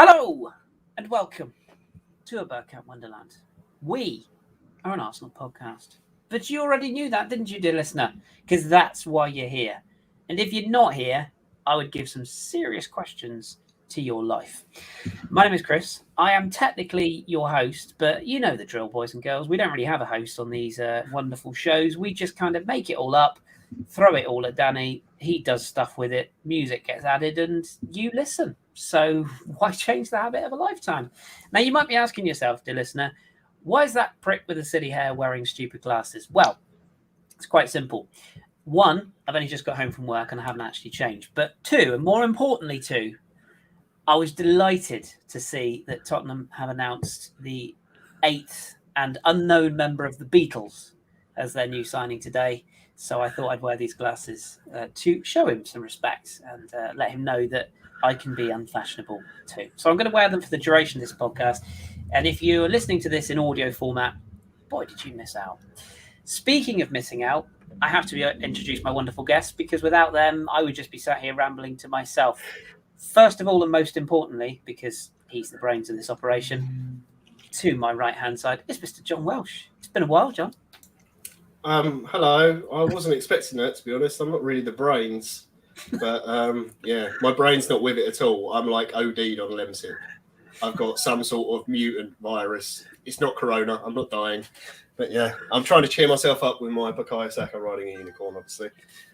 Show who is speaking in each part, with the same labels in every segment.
Speaker 1: Hello and welcome to a Bergkamp Wonderland. We are an Arsenal podcast. But you already knew that, didn't you, dear listener? Because that's why you're here. And if you're not here, I would give some serious questions to your life. My name is Kris. I am technically your host, but you know the drill, boys and girls. We don't really have a host on these wonderful shows. We just kind of make it all up, throw it all at Danny. He does stuff with it. Music gets added and you listen. So why change the habit of a lifetime? Now, you might be asking yourself, dear listener, why is that prick with the silly hair wearing stupid glasses? Well, it's quite simple. One, I've only just got home from work and I haven't actually changed. But two, and more importantly too, I was delighted to see that Tottenham have announced the 8th and unknown member of the Beatles as their new signing today. So I thought I'd wear these glasses to show him some respect and let him know that I can be unfashionable too. So I'm going to wear them for the duration of this podcast. And if you're listening to this in audio format, boy, did you miss out. Speaking of missing out, I have to introduce my wonderful guests because without them, I would just be sat here rambling to myself. First of all, and most importantly, because he's the brains of this operation, to my right-hand side is Mr. John Welsh. It's been a while, John.
Speaker 2: Hello. I wasn't expecting that, to be honest. I'm not really the brains. But, yeah, my brain's not with it at all. I'm like OD'd on Lemsip. I've got some sort of mutant virus. It's not corona. I'm not dying. But, yeah, I'm trying to cheer myself up with my Bukayo Saka riding a unicorn, obviously.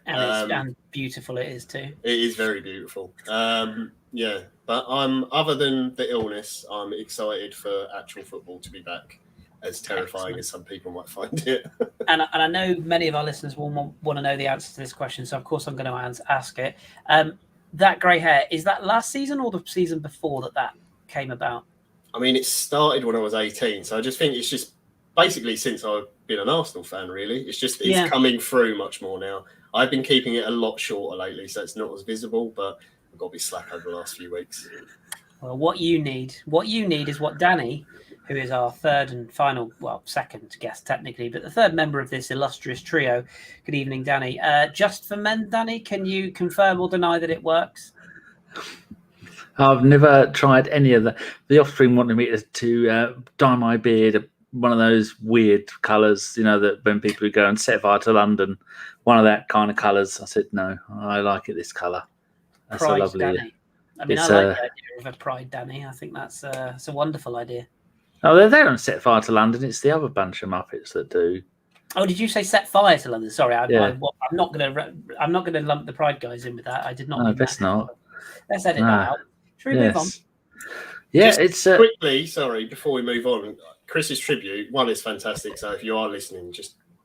Speaker 1: And beautiful it is, too.
Speaker 2: It is very beautiful. Yeah, but other than the illness, I'm excited for actual football to be back. As terrifying as some people might find it.
Speaker 1: and I know many of our listeners will want to know the answer to this question, so of course I'm going to ask it. That grey hair, is that last season or the season before that came about?
Speaker 2: I mean, it started when I was 18, so I just think it's just basically since I've been an Arsenal fan, really. It's coming through much more now. I've been keeping it a lot shorter lately, so it's not as visible, but I've got to be slack over the last few weeks.
Speaker 1: Well, what you need is what Danny, who is our third and final, well, second guest technically, but the third member of this illustrious trio. Good evening, Danny. Just for men, Danny, can you confirm or deny that it works?
Speaker 3: I've never tried any of that. The offspring wanted me to dye my beard one of those weird colours, you know, that when people go and set fire to London, one of that kind of colours. I said, no, I like it this colour. That's
Speaker 1: Pride,
Speaker 3: a lovely.
Speaker 1: Danny. I mean, I like the idea of a pride, Danny. I think that's a wonderful idea.
Speaker 3: Oh, they don't set fire to London. It's the other bunch of Muppets that do.
Speaker 1: Oh, did you say set fire to London? Sorry, I'm not going to lump the Pride guys in with that. I did not.
Speaker 3: No, best not.
Speaker 1: Let's edit that out. Should we move on?
Speaker 2: Yeah, it's quickly. Sorry, before we move on, Chris's tribute one is fantastic. So if you are listening,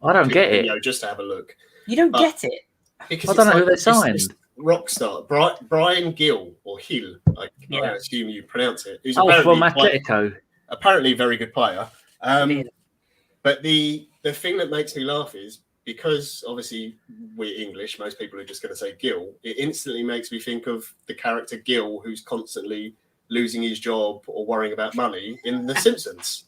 Speaker 3: I don't get it.
Speaker 2: Just to have a look.
Speaker 1: You don't get it
Speaker 3: because I don't know who they signed.
Speaker 2: Rockstar Brian Gill or Hill, I assume you pronounce it. Who's
Speaker 3: from Atletico.
Speaker 2: Apparently, a very good player. But the thing that makes me laugh is because obviously we're English, most people are just going to say Gill. It instantly makes me think of the character Gill, who's constantly losing his job or worrying about money in The Simpsons,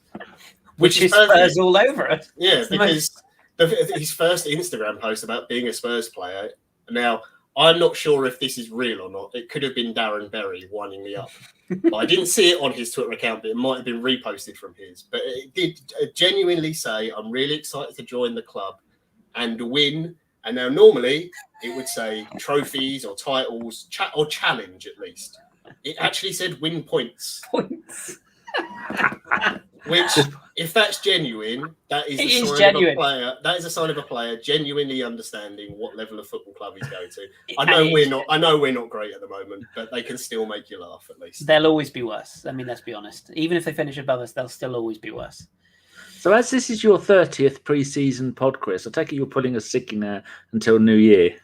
Speaker 1: which is Spurs all over it.
Speaker 2: Yeah, because his first Instagram post about being a Spurs player. Now, I'm not sure if this is real or not. It could have been Darren Berry winding me up. But I didn't see it on his Twitter account, but it might have been reposted from his. But it did genuinely say, I'm really excited to join the club and win. And now normally it would say trophies or titles or challenge at least. It actually said win points. Which, if that's genuine, that is a sign of a player. That is a sign of a player genuinely understanding what level of football club he's going to. I know we're not great at the moment, but they can still make you laugh at least.
Speaker 1: They'll always be worse. I mean, let's be honest. Even if they finish above us, they'll still always be worse.
Speaker 3: So, as this is your 30th pre-season pod, Kris, I take it you're putting a sickie now until New Year.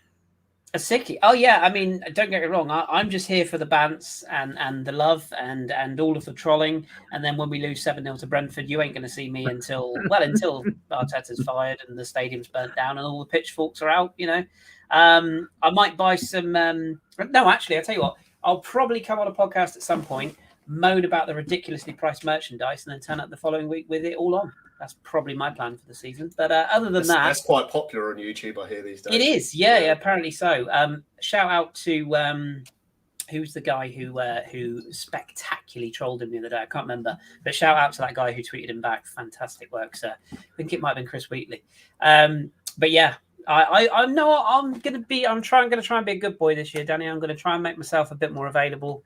Speaker 1: A sickie? Oh, yeah. I mean, don't get me wrong. I'm just here for the bants and the love and all of the trolling. And then when we lose 7-0 to Brentford, you ain't going to see me until Arteta's fired and the stadium's burnt down and all the pitchforks are out, you know. I might buy some... No, actually, I'll tell you what. I'll probably come on a podcast at some point, moan about the ridiculously priced merchandise and then turn up the following week with it all on. That's probably my plan for the season. But other than
Speaker 2: that's quite popular on YouTube, I hear these days.
Speaker 1: It is, yeah, apparently so. Shout out to who's the guy who spectacularly trolled him the other day? I can't remember, but shout out to that guy who tweeted him back. Fantastic work, sir. I think it might have been Chris Wheatley. But yeah, I'm going to try and be a good boy this year, Danny. I'm going to try and make myself a bit more available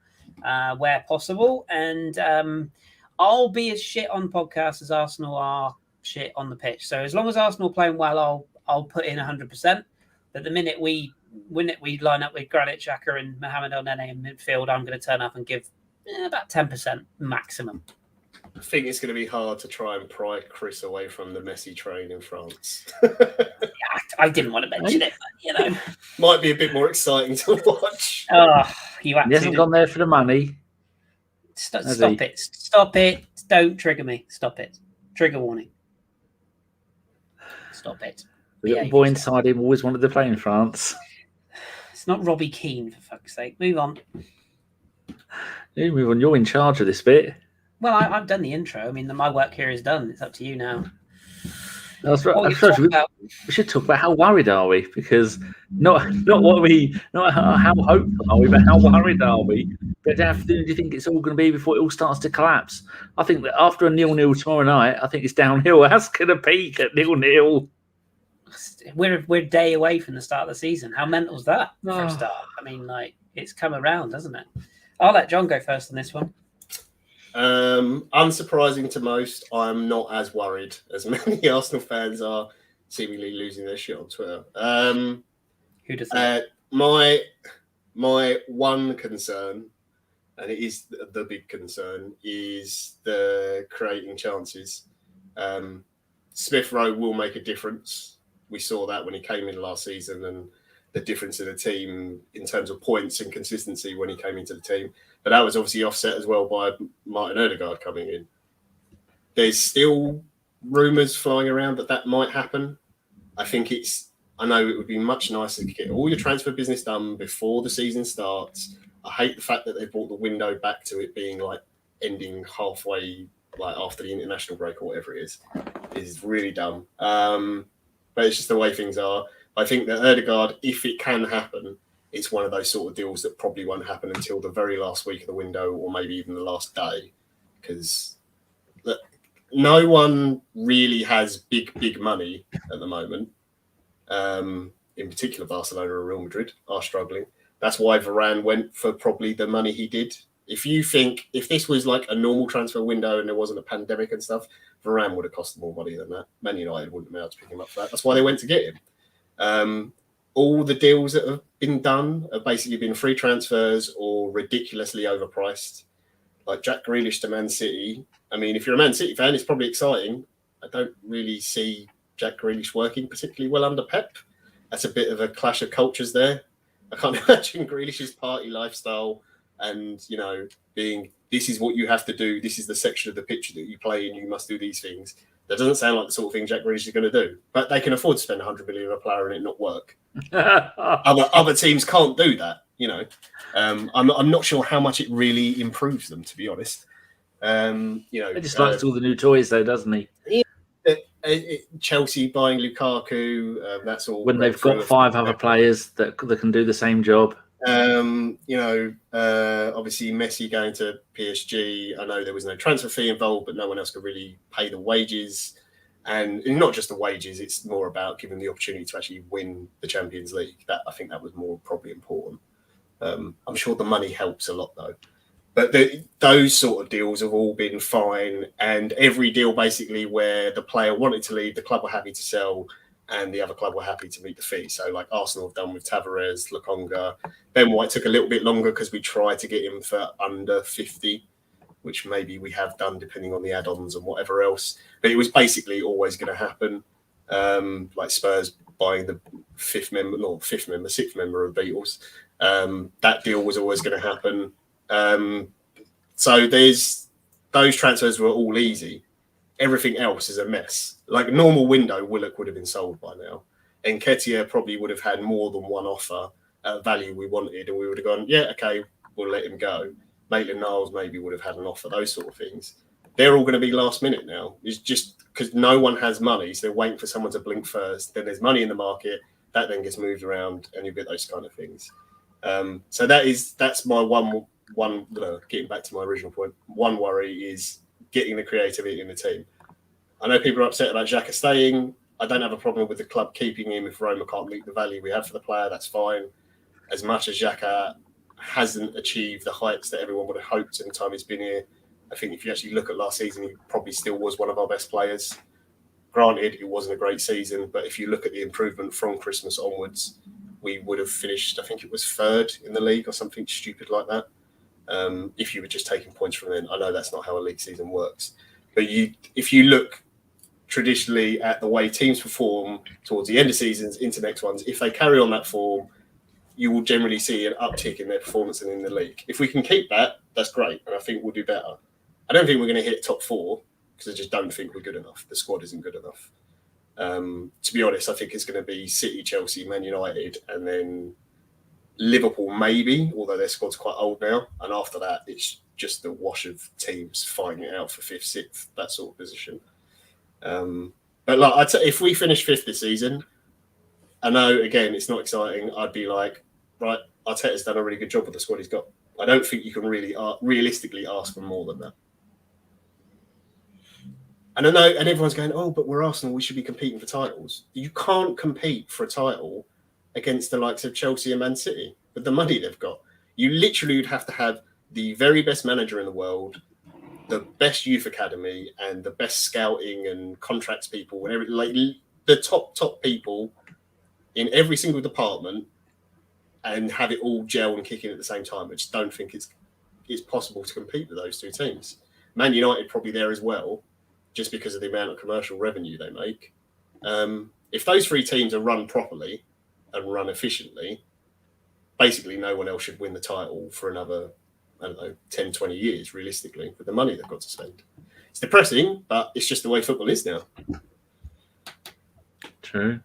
Speaker 1: where possible, and I'll be as shit on podcasts as Arsenal are shit on the pitch. So as long as Arsenal are playing well, I'll put in 100%. But the minute we line up with Granit, Xhaka, and Mohamed El Nene in midfield, I'm going to turn up and give about 10% maximum.
Speaker 2: I think it's going to be hard to try and pry Kris away from the Messi train in France.
Speaker 1: I didn't want to mention it, but
Speaker 2: might be a bit more exciting to watch.
Speaker 3: He hasn't gone there for the money.
Speaker 1: Stop it! Stop it! Don't trigger me! Stop it! Trigger warning! Stop it!
Speaker 3: The little boy inside him always wanted to play in France.
Speaker 1: It's not Robbie Keane, for fuck's sake. Move on.
Speaker 3: You move on. You're in charge of this bit.
Speaker 1: Well, I've done the intro. I mean, my work here is done. It's up to you now.
Speaker 3: We should talk about how worried are we? Because not how hopeful are we, but how worried are we? But how soon do you think it's all going to be before it all starts to collapse? I think that after a 0-0 tomorrow night, I think it's downhill. That's going to peak at 0-0.
Speaker 1: We're a day away from the start of the season. How mental is that for a start? I mean, it's come around, doesn't it? I'll let John go first on this one.
Speaker 2: Unsurprising to most, I'm not as worried as many Arsenal fans are seemingly losing their shit on Twitter.
Speaker 1: Who'd have thought?
Speaker 2: My one concern, and it is the big concern, is the creating chances. Smith Rowe will make a difference. We saw that when he came in last season, and the difference in the team in terms of points and consistency when he came into the team. But that was obviously offset as well by Martin Odegaard coming in. There's still rumours flying around that might happen. I know it would be much nicer to get all your transfer business done before the season starts. I hate the fact that they brought the window back to it being ending halfway, after the international break or whatever it is. It's really dumb. But it's just the way things are. I think that Odegaard, if it can happen, it's one of those sort of deals that probably won't happen until the very last week of the window or maybe even the last day, because no one really has big money at the moment. In particular, Barcelona and Real Madrid are struggling. That's why Varane went for probably the money he did. If this was like a normal transfer window and there wasn't a pandemic and stuff, Varane would have cost more money than that. Man United wouldn't be able to pick him up for that. That's why they went to get him. All the deals that have been done have basically been free transfers or ridiculously overpriced. Like Jack Grealish to Man City. I mean, if you're a Man City fan, it's probably exciting. I don't really see Jack Grealish working particularly well under Pep. That's a bit of a clash of cultures there. I can't imagine Grealish's party lifestyle and, being, this is what you have to do. This is the section of the pitch that you play in. You must do these things. That doesn't sound like the sort of thing Jack Grealish is going to do. But they can afford to spend 100 million on a player and it not work. Other teams can't do that. I'm not sure how much it really improves them, to be honest. He
Speaker 3: just likes all the new toys, though, doesn't he?
Speaker 2: Chelsea buying Lukaku, that's all.
Speaker 3: When they've got 5 other players that can do the same job.
Speaker 2: Obviously Messi going to PSG. I know there was no transfer fee involved, but no one else could really pay the wages. And not just the wages, it's more about giving the opportunity to actually win the Champions League. I think that was more probably important. I'm sure the money helps a lot, though. But those sort of deals have all been fine. And every deal, basically, where the player wanted to leave, the club were happy to sell, and the other club were happy to meet the fee. So, like Arsenal have done with Tavares, Lokonga. Ben White took a little bit longer because we tried to get him for under 50, which maybe we have done depending on the add-ons and whatever else. But it was basically always going to happen. Like Spurs buying the sixth member of Beatles. That deal was always going to happen. So those transfers were all easy. Everything else is a mess. Like a normal window, Willock would have been sold by now. And Nketiah probably would have had more than one offer at value we wanted, and we would have gone, yeah, okay, we'll let him go. Maitland-Niles maybe would have had an offer, those sort of things. They're all going to be last minute now. It's just because no one has money, so they're waiting for someone to blink first. Then there's money in the market, that then gets moved around, and you get those kind of things. So that's my one. Getting back to my original point, one worry is getting the creativity in the team. I know people are upset about Xhaka staying. I don't have a problem with the club keeping him if Roma can't meet the value we have for the player. That's fine. As much as Xhaka hasn't achieved the heights that everyone would have hoped in the time he's been here, I think if you actually look at last season, he probably still was one of our best players. Granted, it wasn't a great season, but if you look at the improvement from Christmas onwards, we would have finished, I think it was 3rd in the league or something stupid like that. If you were just taking points from then. I know that's not how a league season works. But if you look traditionally at the way teams perform towards the end of seasons into next ones, if they carry on that form, you will generally see an uptick in their performance and in the league. If we can keep that, that's great, and I think we'll do better. I don't think we're going to hit top 4 because I just don't think we're good enough. The squad isn't good enough. To be honest, I think it's going to be City, Chelsea, Man United, and then Liverpool maybe, although their squad's quite old now. And after that, it's just the wash of teams fighting it out for 5th, 6th, that sort of position. But like, if we finish 5th this season, I know, again, it's not exciting. I'd be like, right, Arteta's done a really good job with the squad he's got. I don't think you can really realistically ask for more than that. And I know, and everyone's going, oh, but we're Arsenal, we should be competing for titles. You can't compete for a title against the likes of Chelsea and Man City with the money they've got. You literally would have to have the very best manager in the world, the best youth academy, and the best scouting and contracts people, and like the top people in every single department, and have it all gel and kick in at the same time. I just don't think it's possible to compete with those 2 teams. Man United probably there as well, just because of the amount of commercial revenue they make. If those 3 teams are run properly and run efficiently, basically no one else should win the title for another, I don't know, 10, 20 years, realistically, with the money they've got to spend. It's depressing, but it's just the way football is now.
Speaker 3: True.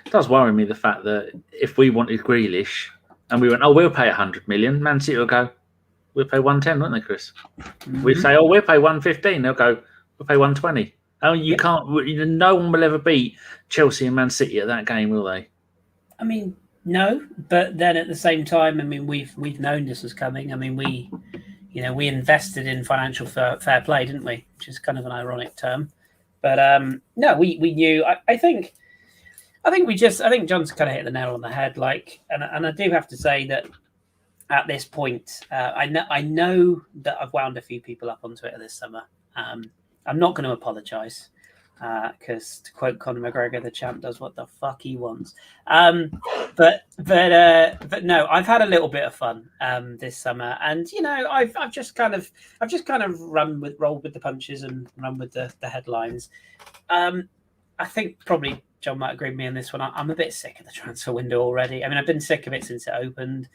Speaker 3: It does worry me, the fact that if we wanted Grealish and we went, oh, we'll pay 100 million, Man City will go, we'll pay 110, won't they, Kris? Mm-hmm. We'd say, oh, we'll pay 115. They'll go, we'll pay 120. Oh, you can't. No one will ever beat Chelsea and Man City at that game, will they?
Speaker 1: I mean, no. But then at the same time, I mean, we've known this was coming. I mean, we invested in financial fair play, didn't we? Which is kind of an ironic term. But no, we knew. I think John's kind of hit the nail on the head. Like, and I do have to say that at this point, I know that I've wound a few people up on Twitter this summer. I'm not going to apologise because, to quote Conor McGregor, the champ does what the fuck he wants. But no, I've had a little bit of fun this summer, and I've just kind of rolled with the punches and run with the headlines. I think probably John might agree with me on this one. I'm a bit sick of the transfer window already. I mean, I've been sick of it since it opened.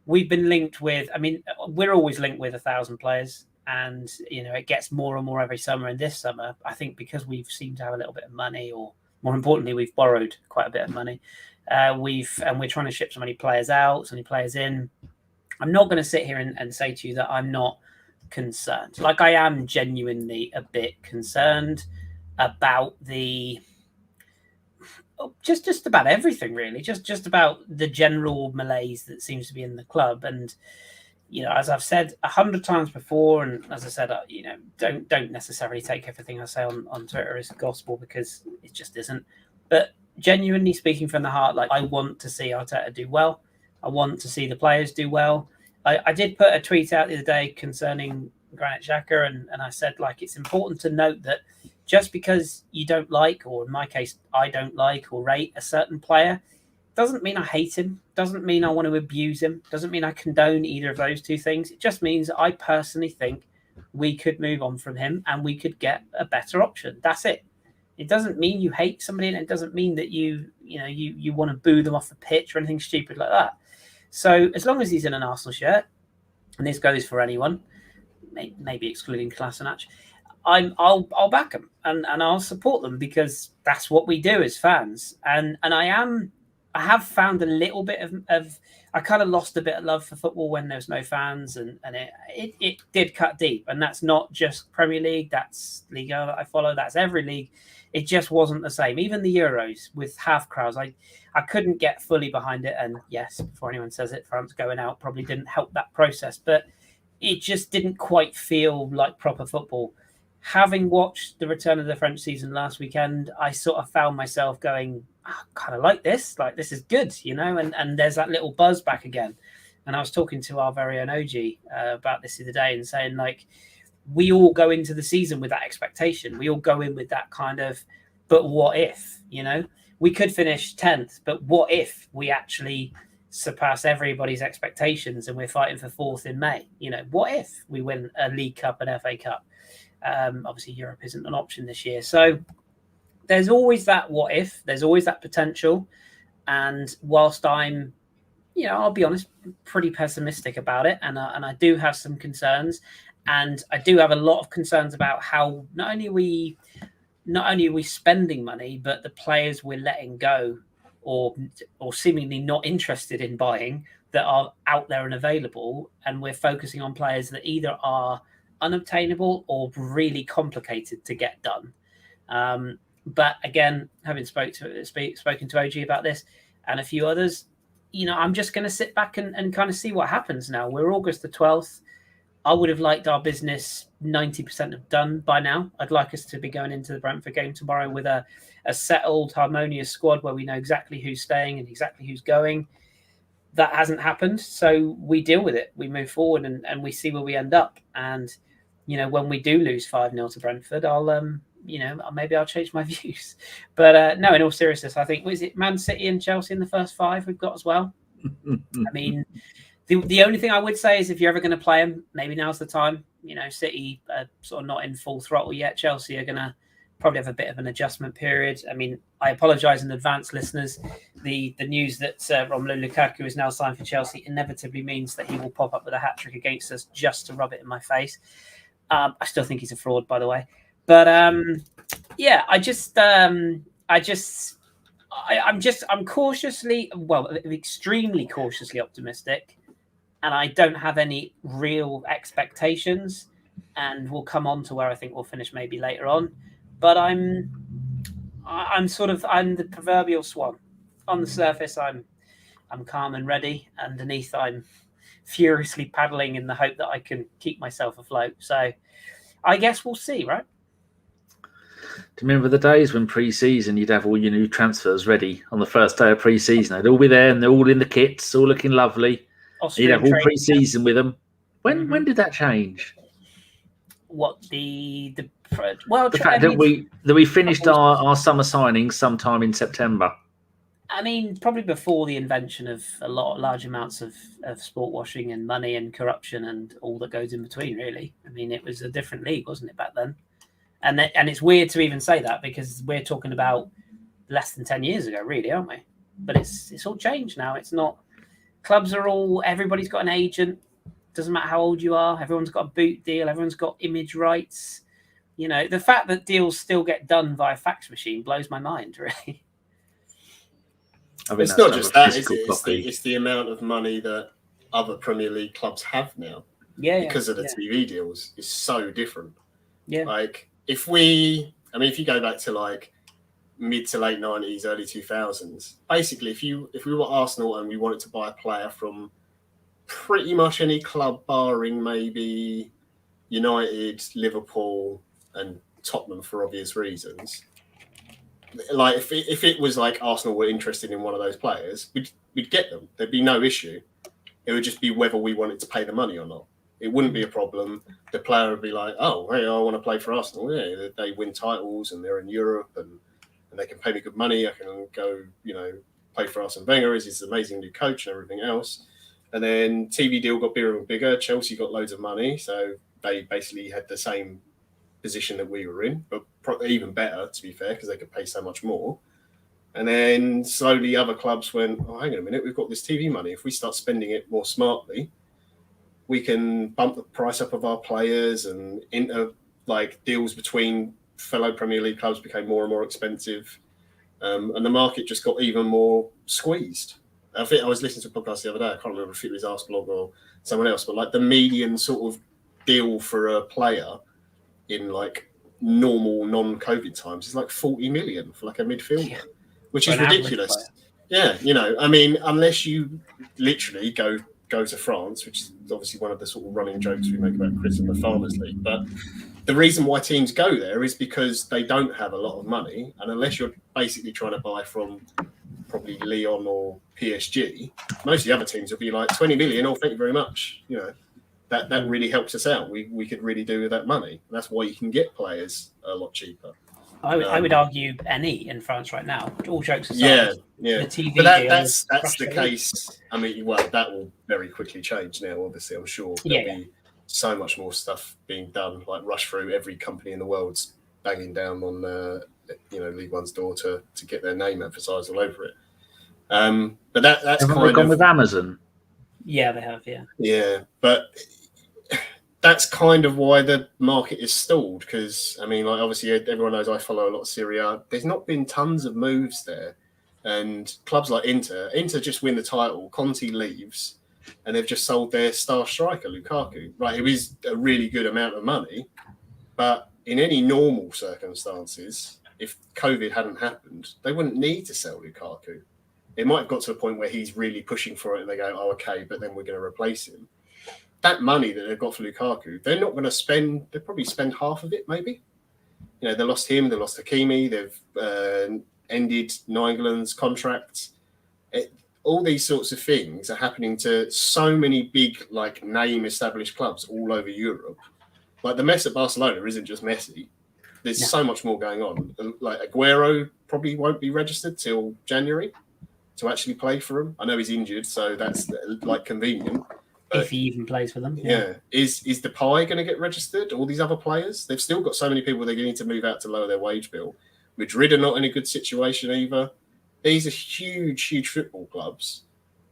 Speaker 1: We've been linked with, I mean, we're always linked with 1,000 players, and it gets more and more every summer. And this summer, I think because we've seemed to have a little bit of money, or more importantly, we've borrowed quite a bit of money. We're trying to ship so many players out, so many players in. I'm not going to sit here and say to you that I'm not concerned. Like, I am genuinely a bit concerned about just about everything, really. Just about the general malaise that seems to be in the club. And as I've said 100 times before, and as I said, don't necessarily take everything I say on Twitter as gospel, because it just isn't. But genuinely speaking from the heart, like, I want to see Arteta do well. I want to see the players do well. I did put a tweet out the other day concerning Granit Xhaka, and I said, like, it's important to note that just because you don't like, or in my case, I don't like or rate a certain player, doesn't mean I hate him, doesn't mean I want to abuse him, doesn't mean I condone either of those two things. It just means that I personally think we could move on from him and we could get a better option. That's it. It doesn't mean you hate somebody, and it doesn't mean that you want to boo them off the pitch or anything stupid like that. So as long as he's in an Arsenal shirt, and this goes for anyone, maybe excluding Kolasinac, I'll back them and I'll support them, because that's what we do as fans. And I I have found a little bit of I kind of lost a bit of love for football when there was no fans, and it did cut deep. And that's not just Premier League, that's Liga that I follow, that's every league. It just wasn't the same. Even the Euros with half crowds, I couldn't get fully behind it. And yes, before anyone says it, France going out probably didn't help that process, but it just didn't quite feel like proper football. Having watched the return of the French season last weekend, I sort of found myself going, I kind of like this. Like, this is good, you know, and there's that little buzz back again. And I was talking to our very own OG about this the other day and saying, like, we all go into the season with that expectation. We all go in with that kind of, but what if, you know? We could finish 10th, but what if we actually surpass everybody's expectations and we're fighting for 4th in May? You know, what if we win a League Cup and FA Cup? Obviously, Europe isn't an option this year. So there's always that what if, there's always that potential. And whilst I'm, you know, I'll be honest, pretty pessimistic about it. And I do have some concerns. And I do have a lot of concerns about how not only are we spending money, but the players we're letting go or seemingly not interested in buying that are out there and available. And we're focusing on players that either are unobtainable or really complicated to get done. But again, having spoken to OG about this and a few others, you know, I'm just going to sit back and kind of see what happens now. We're August the 12th. I would have liked our business 90% of done by now. I'd like us to be going into the Brentford game tomorrow with a settled, harmonious squad where we know exactly who's staying and exactly who's going. That hasn't happened. So we deal with it. We move forward and we see where we end up. And, you know, when we do lose 5-0 to Brentford, maybe I'll change my views. But no, in all seriousness, I think, was it Man City and Chelsea in the first 5 we've got as well? I mean, the only thing I would say is if you're ever going to play them, maybe now's the time. You know, City are sort of not in full throttle yet. Chelsea are going to probably have a bit of an adjustment period. I mean, I apologise in advance, listeners. The news that Romelu Lukaku is now signed for Chelsea inevitably means that he will pop up with a hat-trick against us just to rub it in my face. I still think he's a fraud, by the way. But I'm extremely cautiously optimistic. And I don't have any real expectations, and we'll come on to where I think we'll finish maybe later on. But I'm the proverbial swan. On the surface, I'm calm and ready. Underneath, I'm furiously paddling in the hope that I can keep myself afloat. So I guess we'll see, right?
Speaker 3: Do you remember the days when pre-season you'd have all your new transfers ready on the first day of pre-season? They'd all be there and they're all in the kits, all looking lovely. You'd have all pre-season with them. When did that change?
Speaker 1: What
Speaker 3: the fact that we finished our summer signings sometime in September.
Speaker 1: I mean, probably before the invention of large amounts of sport washing and money and corruption and all that goes in between. Really, I mean, it was a different league, wasn't it, back then? And it's weird to even say that because we're talking about less than 10 years ago, really, aren't we? But it's all changed now. It's not. Clubs are everybody's got an agent. Doesn't matter how old you are. Everyone's got a boot deal. Everyone's got image rights. You know, the fact that deals still get done via fax machine blows my mind, really.
Speaker 2: I mean, it's not just that, is it? It's the amount of money that other Premier League clubs have now.
Speaker 1: Yeah.
Speaker 2: Because of the TV deals. It's so different.
Speaker 1: Yeah.
Speaker 2: Like, if you go back to like mid to late 90s, early 2000s, basically if we were Arsenal and we wanted to buy a player from pretty much any club barring maybe United, Liverpool and Tottenham for obvious reasons, like if it was like Arsenal were interested in one of those players, we'd get them. There'd be no issue. It would just be whether we wanted to pay the money or not. It wouldn't be a problem. The player would be like, oh, hey, I want to play for Arsenal. Yeah, they win titles and they're in Europe and they can pay me good money. I can go, play for Arsene Wenger as his amazing new coach and everything else. And then TV deal got bigger and bigger. Chelsea got loads of money. So they basically had the same position that we were in, but even better, to be fair, because they could pay so much more. And then slowly other clubs went, oh, hang on a minute, we've got this TV money. If we start spending it more smartly, we can bump the price up of our players, and deals between fellow Premier League clubs became more and more expensive. and the market just got even more squeezed. I think I was listening to a podcast the other day. I can't remember if it was Arseblog or someone else, but like the median sort of deal for a player in like normal non-COVID times is like 40 million for like a midfielder, which is ridiculous. Yeah, you know, I mean, unless you literally go to France, which is obviously one of the sort of running jokes we make about Kris and the Farmers League, but the reason why teams go there is because they don't have a lot of money, and unless you're basically trying to buy from probably Lyon or PSG, most of the other teams will be like 20 million, or thank you very much. You know, that really helps us out. We could really do with that money. That's why you can get players a lot cheaper.
Speaker 1: I would argue any in France right now. All jokes aside,
Speaker 2: yeah.
Speaker 1: The TV
Speaker 2: but that's the case. I mean, well, that will very quickly change now. Obviously, I'm sure there'll be so much more stuff being done. Like rush through, every company in the world's banging down on League One's door to get their name emphasised all over it. But that's kind
Speaker 3: gone
Speaker 2: of
Speaker 3: with Amazon.
Speaker 1: Yeah, they have.
Speaker 2: Yeah, but that's kind of why the market is stalled. Because I mean, like obviously everyone knows I follow a lot of Serie A. There's not been tons of moves there, and clubs like Inter just win the title. Conte leaves, and they've just sold their star striker Lukaku. Right, it was a really good amount of money, but in any normal circumstances, if COVID hadn't happened, they wouldn't need to sell Lukaku. It might have got to a point where he's really pushing for it and they go, oh, okay, but then we're going to replace him. That money that they've got for Lukaku, they're not going to spend, they'll probably spend half of it, maybe. You know, they lost him, they lost Hakimi, they've ended Nainggolan's contract. All these sorts of things are happening to so many big, like, name-established clubs all over Europe. Like, the mess at Barcelona isn't just Messi. There's so much more going on. Like, Aguero probably won't be registered till January to actually play for them. I know he's injured, so that's like convenient. But,
Speaker 1: if he even plays for them.
Speaker 2: Yeah. Is Depay going to get registered? All these other players? They've still got so many people they're going to need to move out to lower their wage bill. Madrid are not in a good situation either. These are huge, huge football clubs.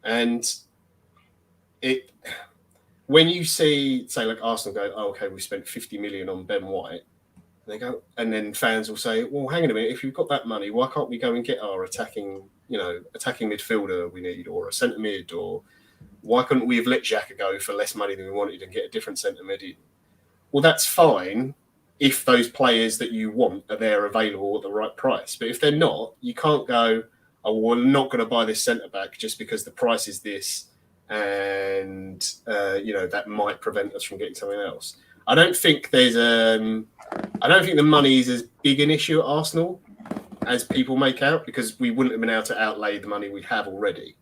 Speaker 2: And when you see, say, like Arsenal go, oh, okay, we spent 50 million on Ben White, they go, and then fans will say, well, hang on a minute, if you've got that money, why can't we go and get our attacking midfielder we need, or a centre mid, or why couldn't we have let Xhaka go for less money than we wanted and get a different centre mid in? Well, that's fine if those players that you want are there available at the right price. But if they're not, you can't go, oh, well, we're not going to buy this centre back just because the price is this, and that might prevent us from getting something else. I don't think the money is as big an issue at Arsenal as people make out, because we wouldn't have been able to outlay the money we have already.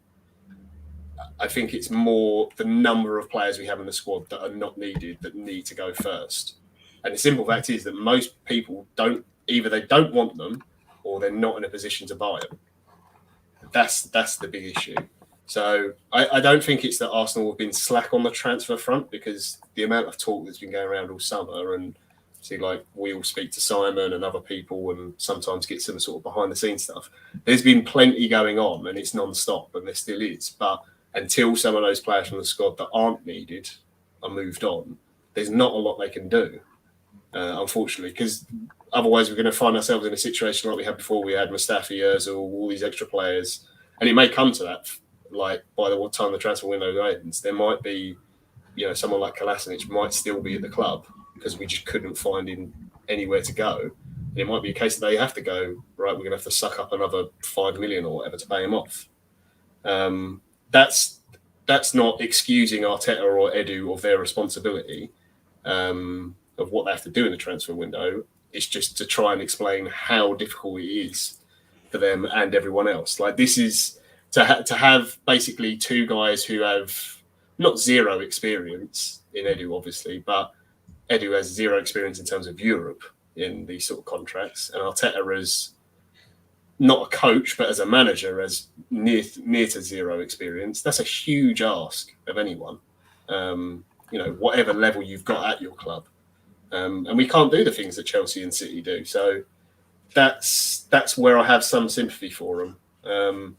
Speaker 2: I think it's more the number of players we have in the squad that are not needed, that need to go first. And the simple fact is that most people either they don't want them, or they're not in a position to buy them. That's the big issue. So I don't think it's that Arsenal have been slack on the transfer front, because the amount of talk that's been going around all summer, and see, like, we all speak to Simon and other people and sometimes get some sort of behind the scenes stuff. There's been plenty going on, and it's non-stop, and there still is. But until some of those players from the squad that aren't needed are moved on, there's not a lot they can do, unfortunately, because otherwise we're going to find ourselves in a situation like we had before. We had Mustafi, Ozil, all these extra players, and it may come to that. Like, by the time the transfer window ends, there might be, someone like Kolasinac might still be at the club because we just couldn't find him anywhere to go. And it might be a case that they have to go, right, we're going to have to suck up another 5 million or whatever to pay him off. That's not excusing Arteta or Edu of their responsibility of what they have to do in the transfer window. It's just to try and explain how difficult it is for them and everyone else. Like, this is to have basically two guys who have not zero experience in Edu, obviously, but Edu has zero experience in terms of Europe in these sort of contracts, and Arteta as not a coach, but as a manager, as near to zero experience. That's a huge ask of anyone, whatever level you've got at your club. And we can't do the things that Chelsea and City do. So that's where I have some sympathy for them.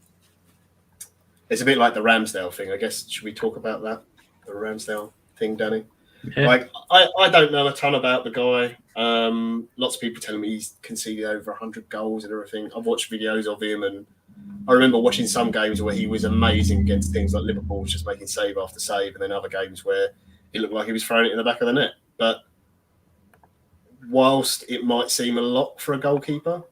Speaker 2: It's a bit like the Ramsdale thing, I guess. Should we talk about that? The Ramsdale thing, Danny? Yeah. Like, I don't know a ton about the guy. Lots of people telling me he's conceded over 100 goals and everything. I've watched videos of him, and I remember watching some games where he was amazing against things like Liverpool, just making save after save, and then other games where it looked like he was throwing it in the back of the net. But whilst it might seem a lot for a goalkeeper,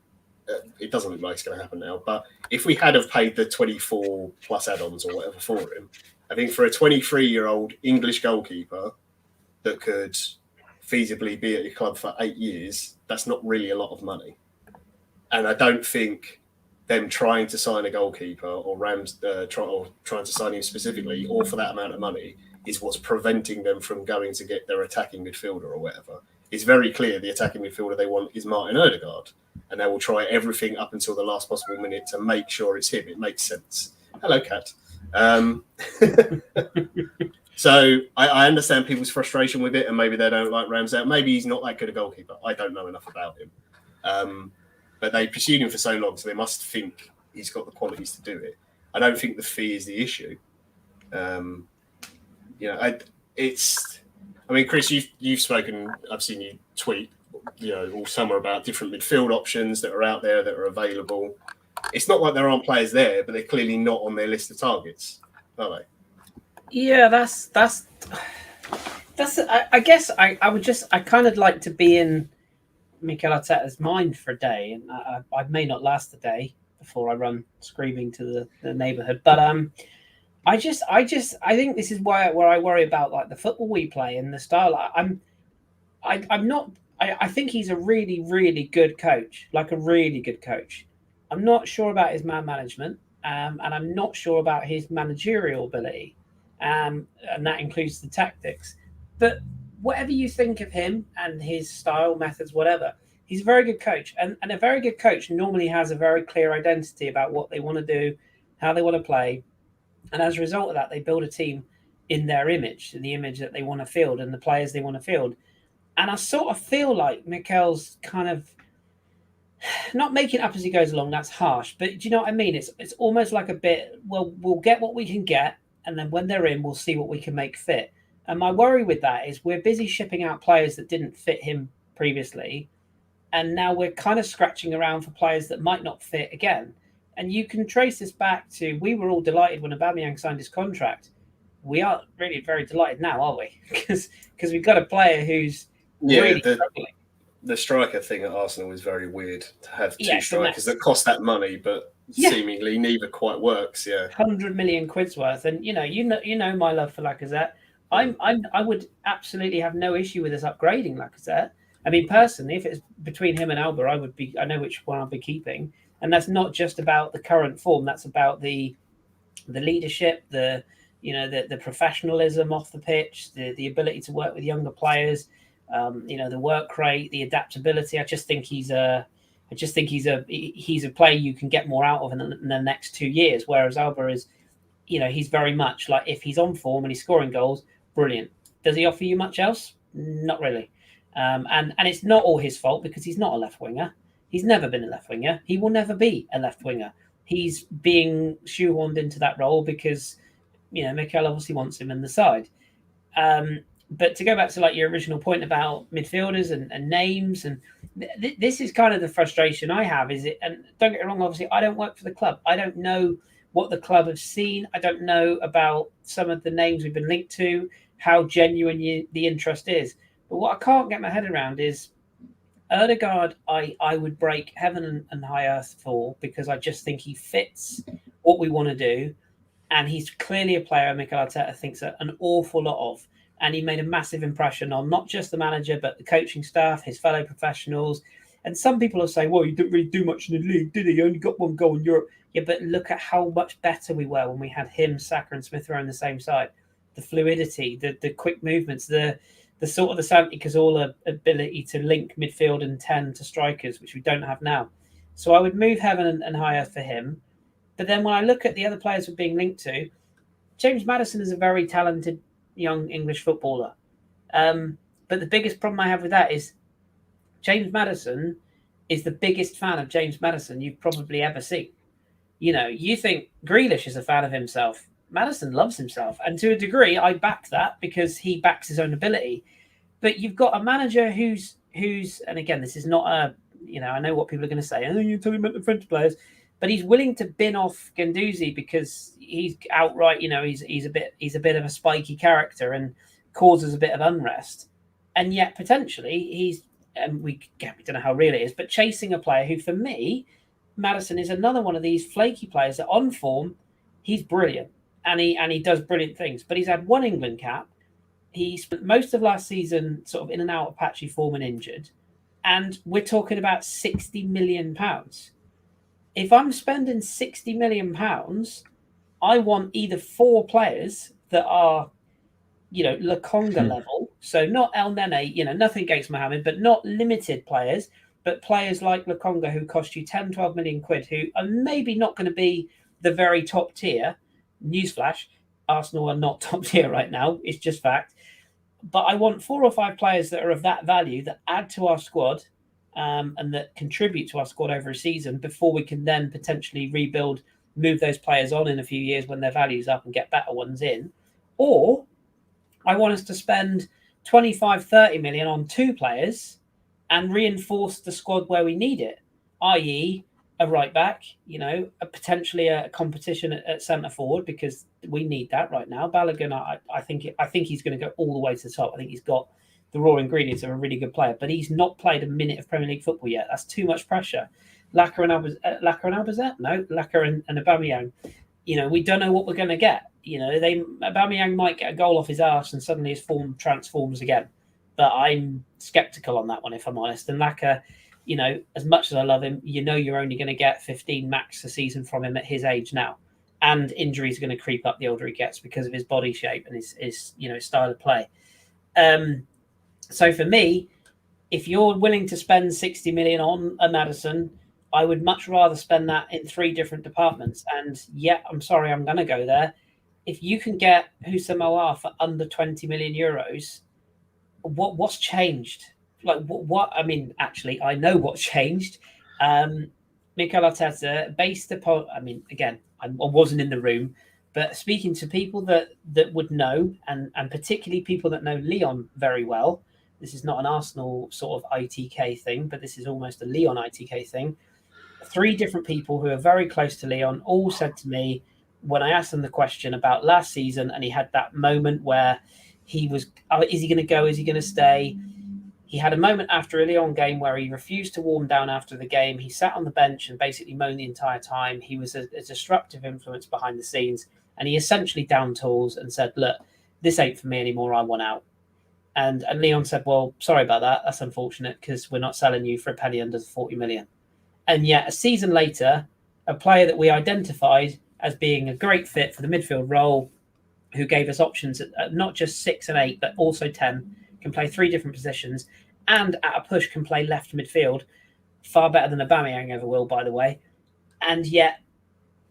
Speaker 2: it doesn't look like it's going to happen now. But if we had have paid the 24 plus add-ons or whatever for him, I think for a 23-year-old English goalkeeper that could feasibly be at your club for 8 years, that's not really a lot of money. And I don't think them trying to sign a goalkeeper or Rams trying to sign him specifically, or for that amount of money, is what's preventing them from going to get their attacking midfielder or whatever. It's very clear the attacking midfielder they want is Martin Odegaard, and they will try everything up until the last possible minute to make sure it's him. It makes sense. Hello, Cat. So I understand people's frustration with it, and maybe they don't like Ramsdale. Maybe he's not that good a goalkeeper. I don't know enough about him. But they pursued him for so long, so they must think he's got the qualities to do it. I don't think the fee is the issue. Kris, you've spoken. I've seen you tweet, all summer about different midfield options that are out there that are available. It's not like there aren't players there, but they're clearly not on their list of targets, are they?
Speaker 1: Yeah, that's. I guess I kind of like to be in Mikel Arteta's mind for a day, and I may not last a day before I run screaming to the neighborhood. But I think this is where I worry about like the football we play and the style. I think he's a really, really good coach, like a really good coach. I'm not sure about his man management, and I'm not sure about his managerial ability, and that includes the tactics. But whatever you think of him and his style, methods, whatever, he's a very good coach. And a very good coach normally has a very clear identity about what they want to do, how they want to play. And as a result of that, they build a team in their image, in the image that they want to field and the players they want to field. And I sort of feel like Mikel's kind of not making up as he goes along. That's harsh. But do you know what I mean? It's almost like a bit, well, we'll get what we can get. And then when they're in, we'll see what we can make fit. And my worry with that is we're busy shipping out players that didn't fit him previously. And now we're kind of scratching around for players that might not fit again. And you can trace this back to, we were all delighted when Aubameyang signed his contract. We are really very delighted now, aren't we? Because we've got a player who's really struggling.
Speaker 2: The striker thing at Arsenal is very weird, to have two strikers that cost that money, but seemingly neither quite works. Yeah,
Speaker 1: 100 million quid's worth, and you know my love for Lacazette. I would absolutely have no issue with us upgrading Lacazette. I mean, personally, if it's between him and Alba, I know which one I'll be keeping, and that's not just about the current form. That's about the leadership, the professionalism off the pitch, the ability to work with younger players. The work rate, the adaptability. I just think he's a player you can get more out of in the next 2 years. Whereas Alba is, he's very much like, if he's on form and he's scoring goals, brilliant. Does he offer you much else? Not really. And it's not all his fault, because he's not a left winger. He's never been a left winger. He will never be a left winger. He's being shoehorned into that role because Mikel obviously wants him in the side. But to go back to like your original point about midfielders and names, and this is kind of the frustration I have. And don't get me wrong, obviously I don't work for the club. I don't know what the club have seen. I don't know about some of the names we've been linked to, how genuine the interest is. But what I can't get my head around is Odegaard. I would break heaven and high earth for, because I just think he fits what we want to do, and he's clearly a player Mikel Arteta thinks an awful lot of. And he made a massive impression on not just the manager, but the coaching staff, his fellow professionals. And some people are saying, well, he didn't really do much in the league, did he? He only got one goal in Europe. Yeah, but look at how much better we were when we had him, Saka and Smith Rowe on the same side. The fluidity, the quick movements, the sort of the Santi Cazorla ability to link midfield and 10 to strikers, which we don't have now. So I would move heaven and high earth for him. But then when I look at the other players we're being linked to, James Maddison is a very talented young English footballer. But the biggest problem I have with that is James Maddison is the biggest fan of James Maddison you've probably ever seen. You think Grealish is a fan of himself. Maddison loves himself. And to a degree, I back that because he backs his own ability. But you've got a manager who's who's, and again, this is not a, I know what people are going to say. Oh, you're talking about the French players, but he's willing to bin off Guendouzi because he's outright, he's a bit of a spiky character and causes a bit of unrest, and yet potentially he's, and we don't know how real it is, but chasing a player who, for me, Maddison is another one of these flaky players that on form, he's brilliant and he does brilliant things, but he's had one England cap. He spent most of last season sort of in and out of patchy form and injured. And we're talking about £60 million. If I'm spending £60 million, I want either 4 players that are, Lokonga level. So not El Nene, nothing against Mohamed, but not limited players, but players like Lokonga who cost you 10, 12 million quid, who are maybe not going to be the very top tier. Newsflash, Arsenal are not top tier right now. It's just fact. But I want 4 or 5 players that are of that value that add to our squad and that contribute to our squad over a season before we can then potentially rebuild, move those players on in a few years when their value's up and get better ones in. Or I want us to spend 25, 30 million on 2 players and reinforce the squad where we need it, i.e. a right back, potentially a competition at centre forward, because we need that right now. Bellerin, I think he's going to go all the way to the top. I think he's got the raw ingredients of a really good player, but he's not played a minute of Premier League football yet. That's too much pressure. Lacquer and Albazet? No, Lacquer and Aubameyang. We don't know what we're going to get. Aubameyang might get a goal off his arse and suddenly his form transforms again. But I'm sceptical on that one, if I'm honest. And Lacquer, as much as I love him, you're only going to get 15 max a season from him at his age now. And injuries are going to creep up the older he gets because of his body shape and his style of play. So for me, if you're willing to spend 60 million on a Maddison, I would much rather spend that in 3 different departments. And I'm sorry, I'm going to go there. If you can get Houssam Aouar for under 20 million euros, what's changed? Like what? I mean, actually, I know what's changed. Mikel Arteta, based upon, again, I wasn't in the room, but speaking to people that would know, and particularly people that know Leon very well, this is not an Arsenal sort of ITK thing, but this is almost a Leon ITK thing. 3 different people who are very close to Leon all said to me when I asked them the question about last season, and he had that moment where he was, is he going to go? Is he going to stay? He had a moment after a Lyon game where he refused to warm down after the game. He sat on the bench and basically moaned the entire time. He was a disruptive influence behind the scenes. And he essentially down tools and said, look, this ain't for me anymore. I want out. And Leon said, well, sorry about that. That's unfortunate because we're not selling you for a penny under 40 million. And yet a season later, a player that we identified as being a great fit for the midfield role, who gave us options at not just 6 and 8, but also 10, can play 3 different positions, and at a push can play left midfield, far better than Aubameyang ever will, by the way. And yet,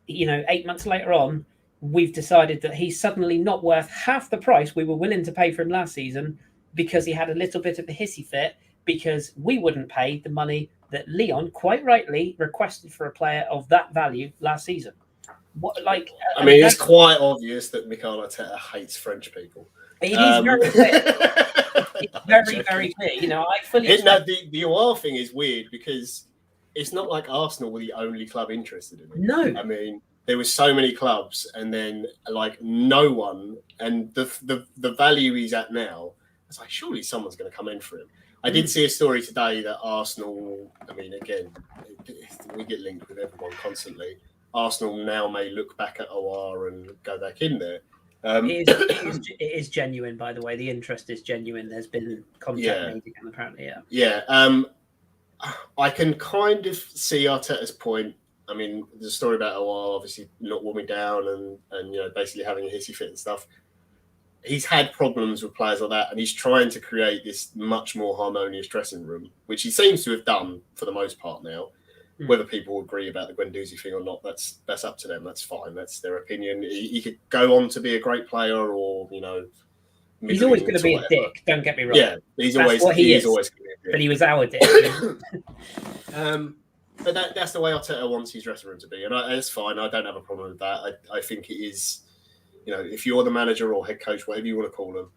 Speaker 1: 8 months later on, we've decided that he's suddenly not worth half the price we were willing to pay for him last season because he had a little bit of a hissy fit, because we wouldn't pay the money that Leon, quite rightly, requested for a player of that value last season.
Speaker 2: It's quite obvious that Mikel Arteta hates French people.
Speaker 1: It is very clear. It's very, very clear. I fully.
Speaker 2: The Aouar thing is weird because it's not like Arsenal were the only club interested in it.
Speaker 1: No.
Speaker 2: There were so many clubs, and then no one, and the value he's at now, it's like surely someone's going to come in for him. I did see a story today that Arsenal. Again, we get linked with everyone constantly. Arsenal now may look back at Aouar and go back in there.
Speaker 1: It is genuine, by the way. The interest is genuine. There's been contact made again, apparently.
Speaker 2: I can kind of see Arteta's point. There's a story about Aouar obviously not warming down and basically having a hissy fit and stuff. He's had problems with players like that, and he's trying to create this much more harmonious dressing room, which he seems to have done for the most part now. Whether people agree about the Guendouzi thing or not, that's up to them. That's fine. That's their opinion. He could go on to be a great player, or
Speaker 1: he's always going to be a dick. Don't get me wrong.
Speaker 2: Yeah, he is always going to be a dick.
Speaker 1: But he was our dick.
Speaker 2: But that's the way Arteta wants his dressing room to be, and it's fine. I don't have a problem with that. I think it is, if you're the manager or head coach, whatever you want to call them,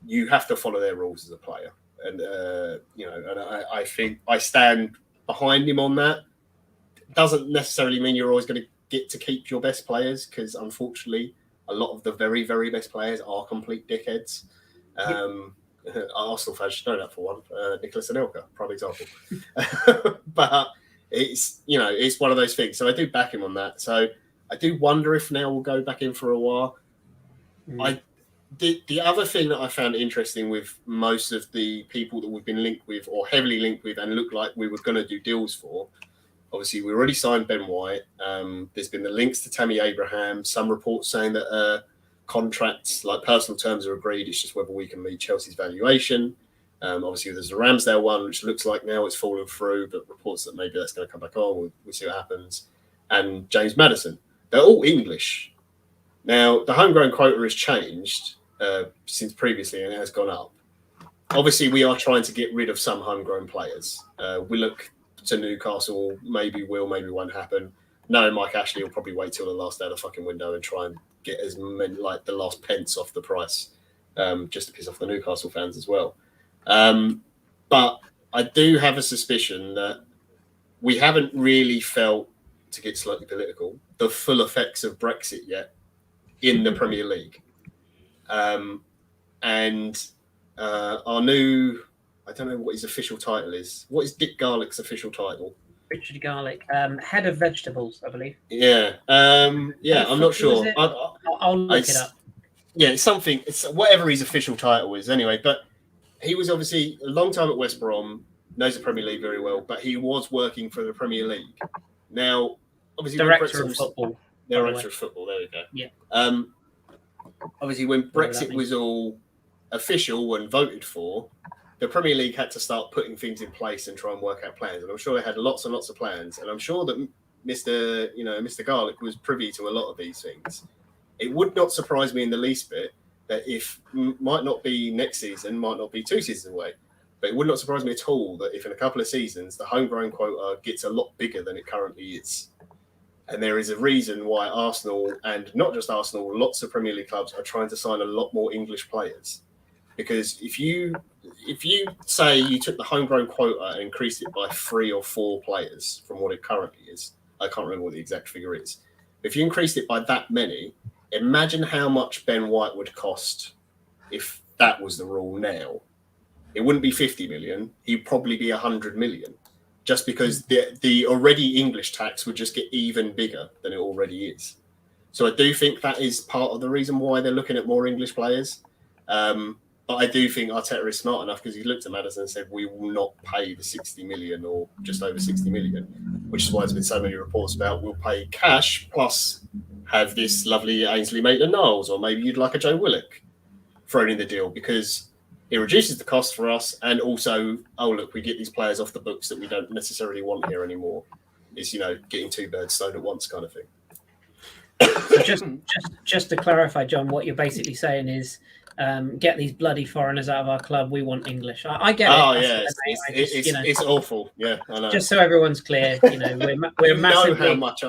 Speaker 2: you have to follow their rules as a player. and I think I stand behind him on that. Doesn't necessarily mean you're always going to get to keep your best players, because unfortunately, a lot of the very, very best players are complete dickheads. Arsenal fans should know that for one. Nicolas and Elka, prime example. But it's one of those things. So I do back him on that. So I do wonder if now we'll go back in for a while. The other thing that I found interesting with most of the people that we've been linked with or heavily linked with and looked like we were going to do deals for, obviously we already signed Ben White. There's been the links to Tammy Abraham. Some reports saying that contracts, like personal terms, are agreed. It's just whether we can meet Chelsea's valuation. Obviously, there's the Ramsdale one, which looks like now it's fallen through, but reports that maybe that's going to come back on. We'll see what happens. And James Maddison. They're all English. Now, the homegrown quota has changed since previously, and it has gone up. Obviously, we are trying to get rid of some homegrown players. Willock to Newcastle maybe will, maybe won't happen. No, Mike Ashley will probably wait till the last day of the fucking window and try and get as many, like the last pence off the price, just to piss off the Newcastle fans as well. But I do have a suspicion that we haven't really felt, to get slightly political, the full effects of Brexit yet in the Premier League. And our new, I don't know what his official title is. What is Dick Garlick's official title?
Speaker 1: Richard Garlick, head of vegetables, I believe.
Speaker 2: Yeah, I'm not sure.
Speaker 1: I'll look it up.
Speaker 2: Yeah, it's something. It's whatever his official title is, anyway. But he was obviously a long time at West Brom, knows the Premier League very well. But he was working for the Premier League. Now, obviously,
Speaker 1: Director of football.
Speaker 2: Director of football. There we go.
Speaker 1: Yeah.
Speaker 2: Obviously, when Brexit was all official and voted for, the Premier League had to start putting things in place and try and work out plans. And I'm sure they had lots and lots of plans. And I'm sure that Mr. Garlick was privy to a lot of these things. It would not surprise me in the least bit that if, might not be next season, might not be 2 seasons away, but it would not surprise me at all that if in a couple of seasons, the homegrown quota gets a lot bigger than it currently is. And there is a reason why Arsenal, and not just Arsenal, lots of Premier League clubs are trying to sign a lot more English players. Because if you say you took the homegrown quota and increased it by 3 or 4 players from what it currently is, I can't remember what the exact figure is. If you increased it by that many, imagine how much Ben White would cost if that was the rule now. It wouldn't be 50 million. He'd probably be 100 million, just because the already English tax would just get even bigger than it already is. So I do think that is part of the reason why they're looking at more English players. But I do think Arteta is smart enough, because he looked at Maddison and said, we will not pay the 60 million or just over 60 million, which is why there's been so many reports about we'll pay cash plus have this lovely Ainsley Maitland-Niles, or maybe you'd like a Joe Willock thrown in the deal, because it reduces the cost for us. And also, oh, look, we get these players off the books that we don't necessarily want here anymore. It's, getting 2 birds stoned at once kind of thing.
Speaker 1: So just to clarify, John, what you're basically saying is, get these bloody foreigners out of our club. We want English. I get it.
Speaker 2: Oh yeah, it's awful. Yeah, I know.
Speaker 1: Just so everyone's clear, we're massively.
Speaker 2: Know how much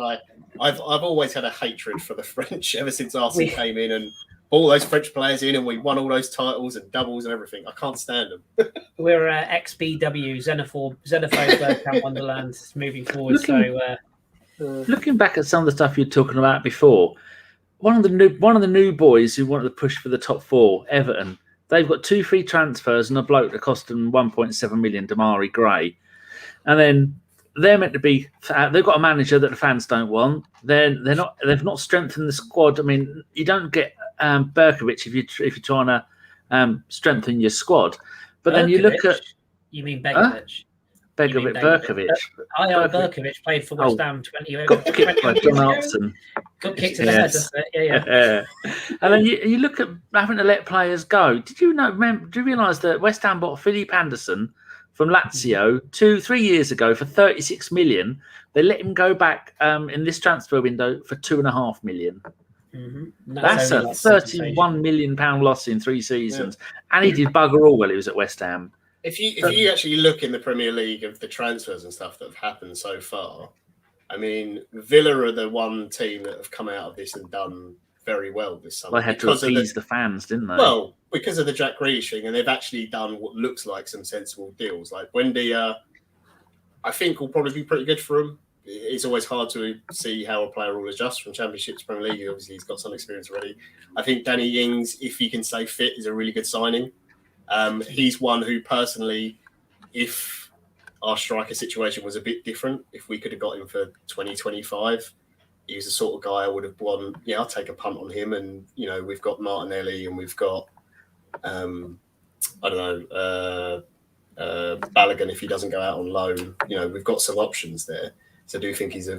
Speaker 2: I've always had a hatred for the French ever since Arsenal came in and all those French players in, and we won all those titles and doubles and everything. I can't stand them.
Speaker 1: We're XBW, xenophobe Bergkamp Wonderland moving forward.
Speaker 3: Looking back at some of the stuff you're talking about before. One of the new boys who wanted to push for the top 4, Everton, they've got 2 free transfers and a bloke that cost them 1.7 million, Damari Gray. And then they're meant to be. They've got a manager that the fans don't want. They've not strengthened the squad. I mean, you don't get Berkovic if you're trying to strengthen your squad. But then you look at.
Speaker 1: You mean Begovic?
Speaker 3: Berkovic.
Speaker 1: Berkovic played for West Ham 20 years ago.
Speaker 3: Got kicked by John Hartson.
Speaker 1: Got kicked in the head, doesn't it? Yeah.
Speaker 3: And then you look at having to let players go. Do you realise that West Ham bought Philippe Anderson from Lazio 2-3 years ago for 36 million? They let him go back in this transfer window for 2.5 million.
Speaker 1: Mm-hmm.
Speaker 3: That's a 31 million pound loss in 3 seasons, and he did bugger all while he was at West Ham.
Speaker 2: If you actually look in the Premier League of the transfers and stuff that have happened so far, I mean, Villa are the one team that have come out of this and done very well this summer.
Speaker 3: They had to appease the fans, didn't they?
Speaker 2: Well, because of the Jack Grealish thing, and they've actually done what looks like some sensible deals. Like Wendy, I think will probably be pretty good for him. It's always hard to see how a player will adjust from Championship to Premier League. Obviously, he's got some experience already. I think Danny Ings, if he can stay fit, is a really good signing. He's one who personally, if our striker situation was a bit different, if we could have got him for 2025, he was the sort of guy I would have gone, I'll take a punt on him. And, we've got Martinelli and we've got, Balogun if he doesn't go out on loan. We've got some options there. So I do think he's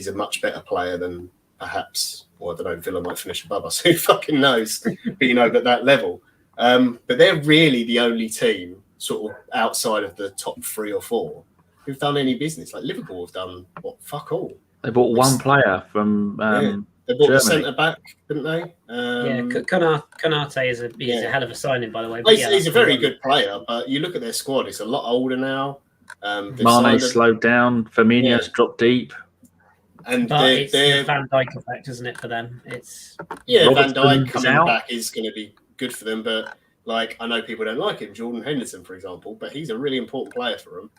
Speaker 2: a much better player than perhaps, Villa might finish above us. Who fucking knows? But at that level. But they're really the only team sort of outside of the top 3 or 4 who've done any business. Like Liverpool have done fuck all.
Speaker 3: They bought one player from
Speaker 2: they bought the
Speaker 3: Germany.
Speaker 2: centre back, didn't they?
Speaker 1: Konate is a hell of a signing, by the way.
Speaker 2: He's a very good player, but you look at their squad; it's a lot older now.
Speaker 3: Mane slowed down. Firmino's dropped deep.
Speaker 2: And
Speaker 1: it's the Van Dijk effect, isn't it, for them? It's
Speaker 2: Van Dijk coming back is going to be good for them, but I know people don't like him. Jordan Henderson, for example, but he's a really important player for them.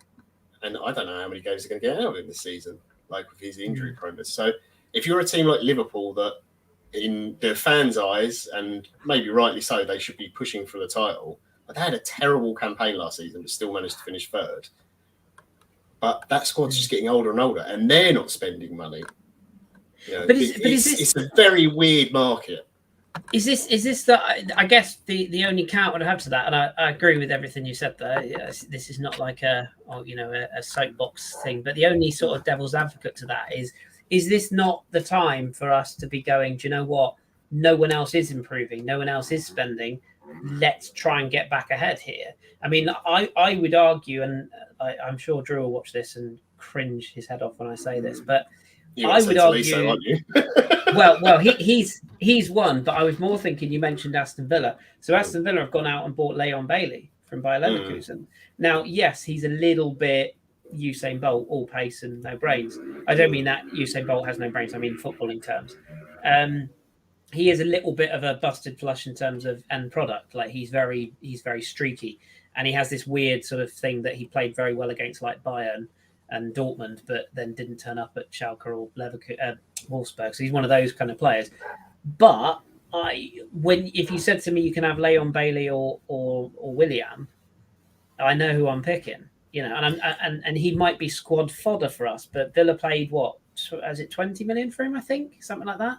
Speaker 2: And I don't know how many games they're going to get out of him this season, with his injury proneness. So if you're a team like Liverpool that, in their fans' eyes, and maybe rightly so, they should be pushing for the title. But they had a terrible campaign last season, but still managed to finish 3rd. But that squad's just getting older and older, and they're not spending money. It's a very weird market.
Speaker 1: Is this the? I guess the only count I'd have to that, and I agree with everything you said there. This is not like a soapbox thing, but the only sort of devil's advocate to that is this not the time for us to be going? Do you know what? No one else is improving. No one else is spending. Let's try and get back ahead here. I mean, I would argue, and I'm sure Drew will watch this and cringe his head off when I say this, but I would argue.
Speaker 2: So, aren't you?
Speaker 1: well, he's one, but I was more thinking. You mentioned Aston Villa, so Aston Villa have gone out and bought Leon Bailey from Bayer Leverkusen. Now, yes, he's a little bit Usain Bolt, all pace and no brains. I don't mean that Usain Bolt has no brains. I mean footballing terms. He is a little bit of a busted flush in terms of end product. He's very streaky, and he has this weird sort of thing that he played very well against Bayern and Dortmund, but then didn't turn up at Schalke or Wolfsburg. So he's one of those kind of players. But if you said to me you can have Leon Bailey or Willian, I know who I'm picking. And he might be squad fodder for us. But Villa paid is it 20 million for him? I think something like that.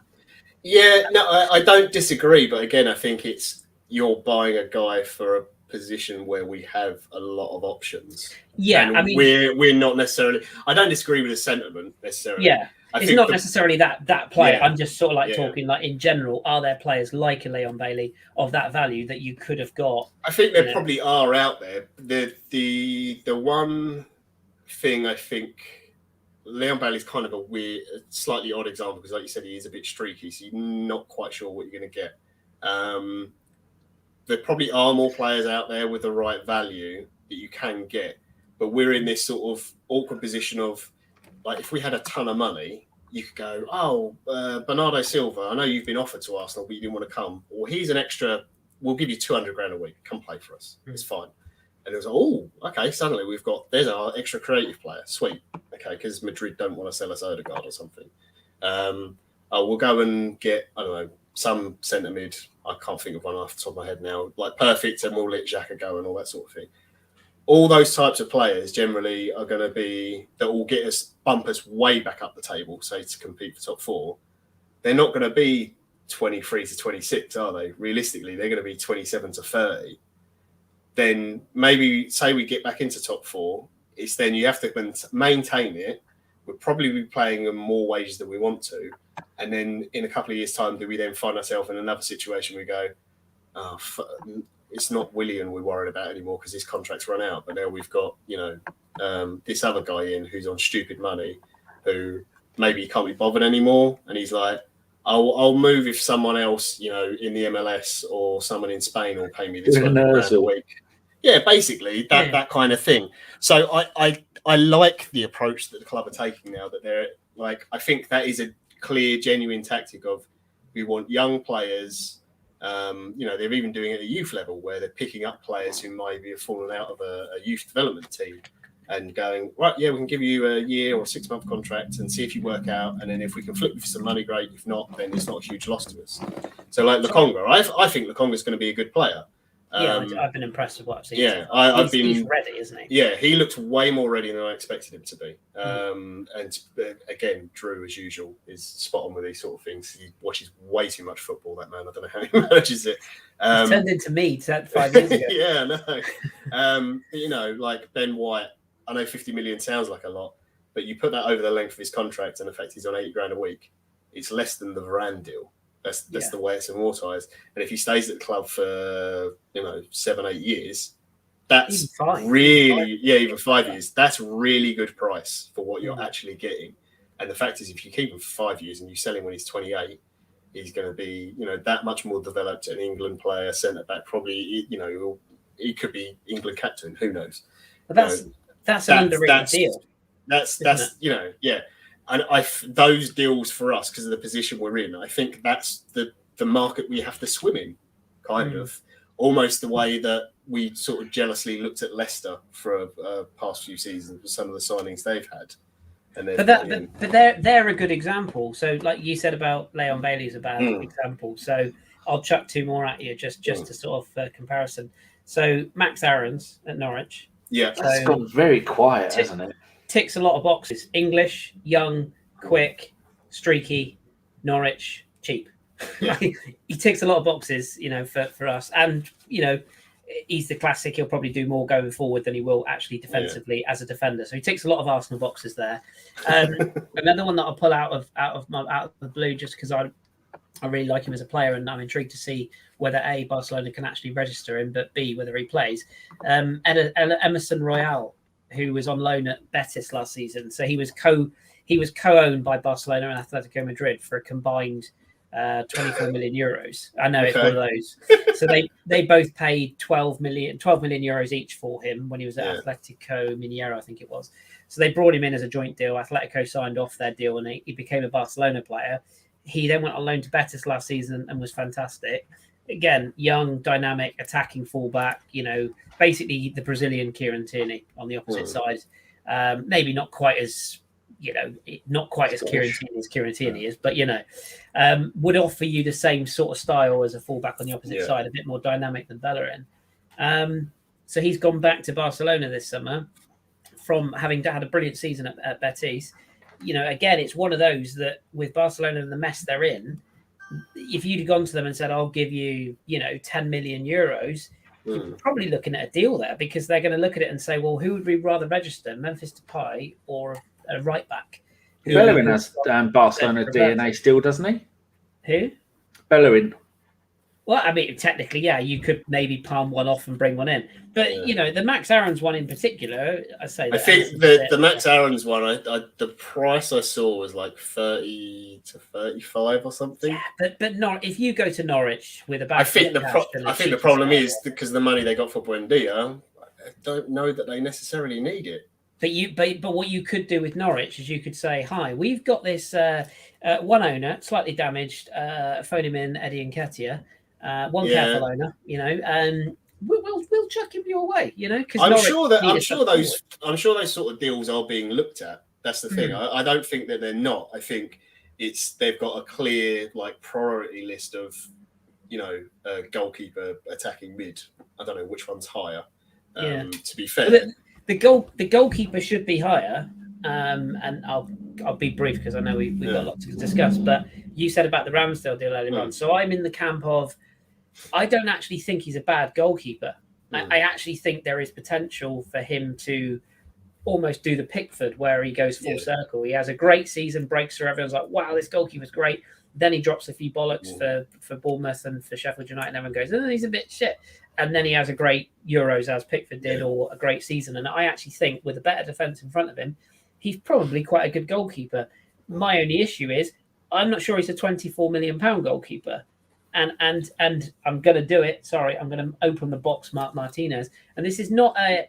Speaker 2: Yeah, no, I don't disagree. But again, I think you're buying a guy for a position where we have a lot of options.
Speaker 1: Yeah,
Speaker 2: and we're not necessarily. I don't disagree with the sentiment necessarily.
Speaker 1: Yeah, it's not necessarily that player.
Speaker 2: Yeah,
Speaker 1: I'm just sort of talking in general. Are there players like a Leon Bailey of that value that you could have got?
Speaker 2: I think there probably are out there. The one thing I think. Leon Bailey's kind of a weird, slightly odd example because, like you said, he is a bit streaky, so you're not quite sure what you're going to get. There probably are more players out there with the right value that you can get, but we're in this sort of awkward position of, if we had a ton of money, you could go, Bernardo Silva, I know you've been offered to Arsenal, but you didn't want to come. Or here's an extra, we'll give you 200 grand a week, come play for us. It's fine. And it was okay, suddenly there's our extra creative player. Sweet. Okay, because Madrid don't want to sell us Odegaard or something. We'll go and get, I don't know, some centre mid. I can't think of one off the top of my head now. Perfect, and we'll let Xhaka go and all that sort of thing. All those types of players generally are going to be, that will bump us way back up the table, say to compete for top 4. They're not going to be 23 to 26, are they? Realistically, they're going to be 27 to 30. Then maybe say we get back into top 4, it's then you have to maintain it. We'll probably be playing them more wages than we want to. And then in a couple of years' time, do we then find ourselves in another situation where we go, it's not Willian we're worried about anymore because his contract's run out. But now we've got, this other guy in who's on stupid money who maybe he can't be bothered anymore. And he's like, I'll move if someone else, in the MLS or someone in Spain will pay me this £100 a week. Yeah, basically that kind of thing. So I like the approach that the club are taking now. That they're I think that is a clear, genuine tactic of We want young players. They're even doing it at a youth level where they're picking up players who maybe have fallen out of a youth development team and going, right, yeah, we can give you a year or 6 month contract and see if you work out. And then if we can flip you for some money, great. If not, then it's not a huge loss to us. So like Lokonga, I think Lokonga's going to be a good player.
Speaker 1: I've been impressed with what I've seen.
Speaker 2: Yeah,
Speaker 1: he's ready, isn't he?
Speaker 2: Yeah, he looks way more ready than I expected him to be. And again, Drew, as usual, is spot on with these sort of things. He watches way too much football, that man. I don't know how he manages it.
Speaker 1: He's turned into me 5 years ago.
Speaker 2: Yeah, no. Like Ben White, I know 50 million sounds like a lot, but you put that over the length of his contract and the fact he's on 80 grand a week, it's less than the Varane deal. That's the way it's amortized. And if he stays at the club for 7-8 years, that's really even 5 years. That's really good price for what you're actually getting. And the fact is, if you keep him for 5 years and you sell him when he's 28, he's going to be that much more developed, an England player, centre back. Probably he could be England captain. Who knows?
Speaker 1: But that's an underrated deal.
Speaker 2: That's And those deals for us, because of the position we're in, I think that's the market we have to swim in, kind of. Almost the way that we sort of jealously looked at Leicester for past few seasons with some of the signings they've had. And
Speaker 1: but they're a good example. So, like you said about Leon Bailey's a bad example. So I'll chuck 2 more at you just to sort of comparison. So Max Aarons at Norwich.
Speaker 2: Yeah,
Speaker 3: that's gone very quiet, hasn't it?
Speaker 1: Ticks a lot of boxes. English, young, quick, streaky, Norwich, cheap.
Speaker 2: Yeah.
Speaker 1: He ticks a lot of boxes, for us. And, he's the classic. He'll probably do more going forward than he will actually defensively as a defender. So he ticks a lot of Arsenal boxes there. Another one that I'll pull out of the blue just because I really like him as a player and I'm intrigued to see whether A, Barcelona can actually register him, but B, whether he plays. Emerson Royal, who was on loan at Betis last season. So he was co-owned by Barcelona and Atletico Madrid for a combined 24 million euros. I know it's one of those. So they both paid 12 million euros each for him when he was at Atletico Mineiro, I think it was. So they brought him in as a joint deal. Atletico signed off their deal and he became a Barcelona player. He then went on loan to Betis last season and was fantastic. Again, young, dynamic, attacking fullback, basically the Brazilian Kieran Tierney on the opposite side. Maybe not quite as, Kieran Tierney is, but, would offer you the same sort of style as a fullback on the opposite side, a bit more dynamic than Bellerin. So he's gone back to Barcelona this summer from having had a brilliant season at Betis. Again, it's one of those that with Barcelona and the mess they're in, if you'd gone to them and said, I'll give you, 10 million euros, you're probably looking at a deal there because they're going to look at it and say, well, who would we rather register, Memphis Depay or a right back?
Speaker 3: Bellerin has Barcelona DNA still, doesn't he?
Speaker 1: Who?
Speaker 3: Bellerin.
Speaker 1: Well, I mean, technically, yeah, you could maybe palm one off and bring one in. But, the Max Aarons one in particular, I
Speaker 2: think the Max Aarons one, the price I saw was like 30 to 35 or something.
Speaker 1: Yeah, but not if you go to Norwich with a bag.
Speaker 2: I think the problem is because the money they got for Buendia, I don't know that they necessarily need it.
Speaker 1: But what you could do with Norwich is you could say, hi, we've got this one owner, slightly damaged, phone him in, Eddie Nketiah. One careful owner, and we'll chuck him your way, because
Speaker 2: I'm sure those sort of deals are being looked at. That's the thing. I don't think that they're not. I think they've got a clear priority list of goalkeeper, attacking mid. I don't know which one's higher. To be fair,
Speaker 1: the goalkeeper should be higher. And I'll be brief because I know we've got a lot to discuss. But you said about the Ramsdale deal earlier on, so I'm in the camp of I don't actually think he's a bad goalkeeper. I actually think there is potential for him to almost do the Pickford where he goes full circle. He has a great season, breaks through. Everyone's like, wow, this goalkeeper's great. Then he drops a few bollocks for Bournemouth and for Sheffield United, and everyone goes, oh, he's a bit shit. And then he has a great Euros as Pickford did, or a great season. And I actually think with a better defence in front of him, he's probably quite a good goalkeeper. My only issue is I'm not sure he's a £24 million goalkeeper. And I'm going to do it. Sorry, I'm going to open the box, Mark Martinez. And this is not a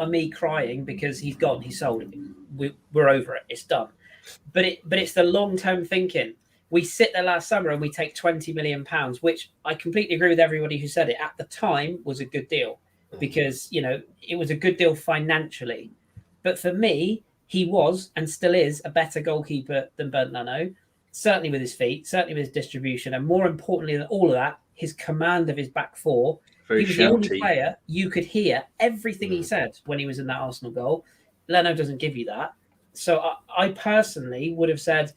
Speaker 1: me crying because he's gone, he's sold. We're over it. It's done. But it's the long-term thinking. we sit there last summer and we take £20 million, which I completely agree with everybody who said it at the time was a good deal because, it was a good deal financially. But for me, he was and still is a better goalkeeper than Bernd Leno, certainly with his feet, certainly with his distribution, and more importantly than all of that, his command of his back four.
Speaker 3: Very
Speaker 1: he was
Speaker 3: shouty.
Speaker 1: the only player you could hear everything he said when he was in that Arsenal goal. Leno doesn't give you that. So I personally would have said,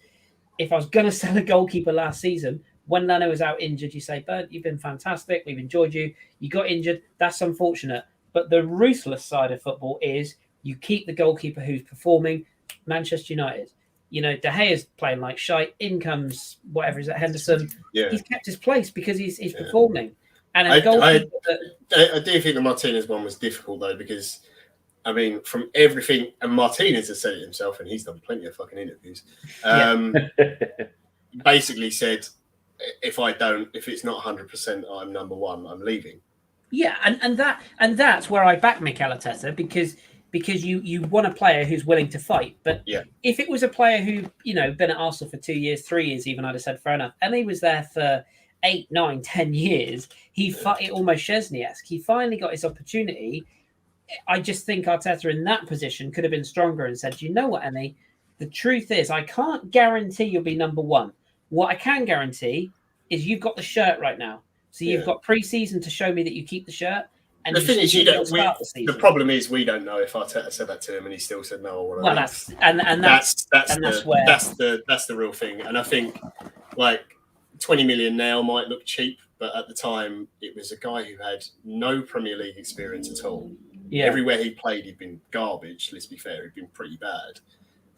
Speaker 1: if I was going to sell a goalkeeper last season, when Leno was out injured, you say, Bernd, you've been fantastic. We've enjoyed you. You got injured. That's unfortunate. But the ruthless side of football is you keep the goalkeeper who's performing. Manchester United, De Gea's playing like shite. In comes whatever is it, Henderson.
Speaker 2: Yeah.
Speaker 1: He's kept his place because he's performing. And
Speaker 2: I do think the Martinez one was difficult though, because from everything, and Martinez has said it himself, and he's done plenty of fucking interviews. Basically said, if it's not 100%, I'm number one, I'm leaving.
Speaker 1: Yeah, and that's where I back Mikel Arteta because you want a player who's willing to fight. But if it was a player who been at Arsenal for 2 years, 3 years, even, I'd have said fair enough. And he was there for 8, 9, 10 years. Almost Szczesny-esque. He finally got his opportunity. I just think Arteta in that position could have been stronger and said, you know what, Emmy? The truth is, I can't guarantee you'll be number one. What I can guarantee is you've got the shirt right now. So you've got pre-season to show me that you keep the shirt. And
Speaker 2: the thing is, the problem is we don't know if Arteta said that to him and he still said no.
Speaker 1: Well, that's
Speaker 2: the real thing. And I think 20 million now might look cheap, but at the time it was a guy who had no Premier League experience at all. Yeah. Everywhere he played, he'd been garbage. Let's be fair, he'd been pretty bad.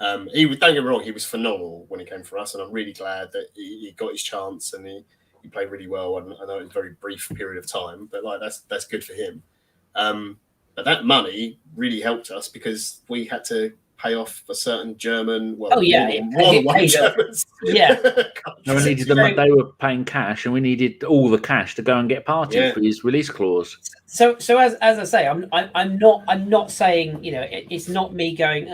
Speaker 2: Don't get me wrong, he was phenomenal when he came for us, and I'm really glad that he got his chance and he played really well. And I know it was a very brief period of time, but that's good for him. But that money really helped us because we had to pay off a certain German. Well, one Germans.
Speaker 1: Yeah,
Speaker 3: and we needed them. They were paying cash, and we needed all the cash to go and get Partey for his release clause.
Speaker 1: So as I say, I'm not saying it's not me going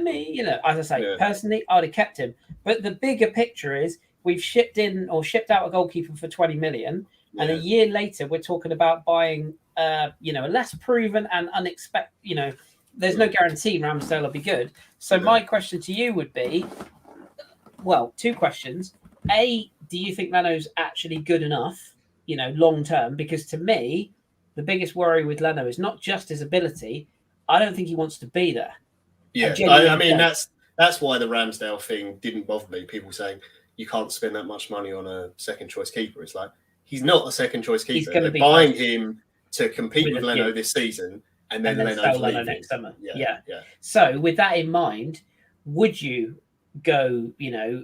Speaker 1: me. As I say, personally, I'd have kept him. But the bigger picture is we've shipped out a goalkeeper for 20 million, and a year later we're talking about buying a less proven and unexpected. There's no guarantee Ramsdale will be good. So my question to you would be, well, two questions. A, do you think Leno's actually good enough, long term? Because to me, the biggest worry with Leno is not just his ability. I don't think he wants to be there.
Speaker 2: Yeah, that's why the Ramsdale thing didn't bother me. People saying you can't spend that much money on a second choice keeper. It's like, he's not a second choice keeper. He's going to be buying him to compete with Leno this season. And then Leno's
Speaker 1: Leno next summer. Yeah. So with that in mind, would you go,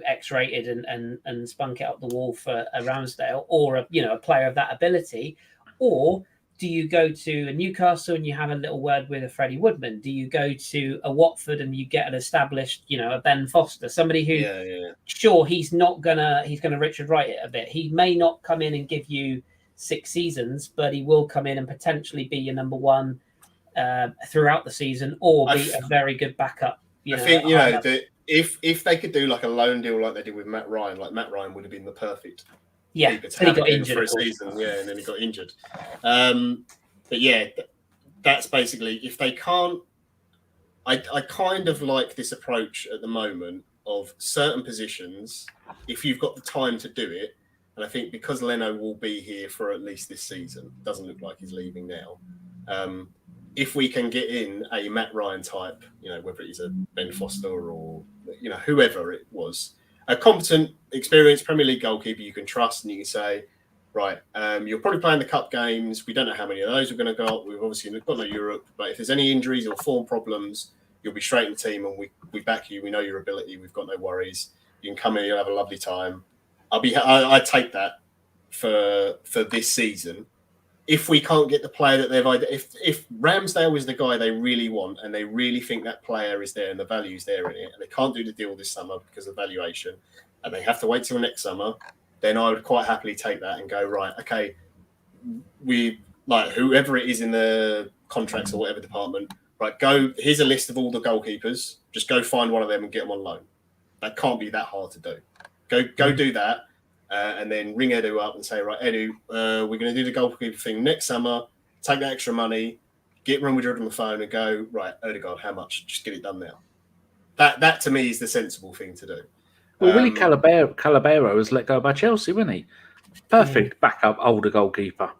Speaker 1: X-rated and spunk it up the wall for a Ramsdale or a player of that ability, or do you go to a Newcastle and you have a little word with a Freddie Woodman? Do you go to a Watford and you get an established, a Ben Foster, somebody who, sure, he's gonna Richard Wright it a bit. He may not come in and give you 6 seasons, but he will come in and potentially be your number one throughout the season, or be a very good backup.
Speaker 2: I think that if they could do like a loan deal like they did with Matt Ryan, Matt Ryan would have been the perfect keeper to have injured for a season. And then he got injured. But that's basically, if they can't. I kind of like this approach at the moment of certain positions. If you've got the time to do it, and I think because Leno will be here for at least this season, doesn't look like he's leaving now. If we can get in a Matt Ryan type, whether it is a Ben Foster or, whoever it was, a competent, experienced Premier League goalkeeper you can trust, and you can say, right, you're probably playing the cup games. We don't know how many of those we're going to go. We've obviously got no Europe, but if there's any injuries or form problems, you'll be straight in the team, and we back you. We know your ability. We've got no worries. You can come in. You'll have a lovely time. I'd take that for this season. If we can't get the player that if Ramsdale is the guy they really want and they really think that player is there and the value's there in it, and they can't do the deal this summer because of valuation, and they have to wait till next summer, then I would quite happily take that and go, right, okay, we whoever it is in the contracts or whatever department, right, here's a list of all the goalkeepers, just go find one of them and get them on loan. That can't be that hard to do. Go do that, and then ring Edu up and say, right, Edu, we're going to do the goalkeeper thing next summer. Take that extra money, get Real Madrid on the phone, and go, right, Odegaard, how much? Just get it done now. That to me is the sensible thing to do.
Speaker 3: Well, Willie Calabero was let go by Chelsea, wasn't he? Perfect backup older goalkeeper.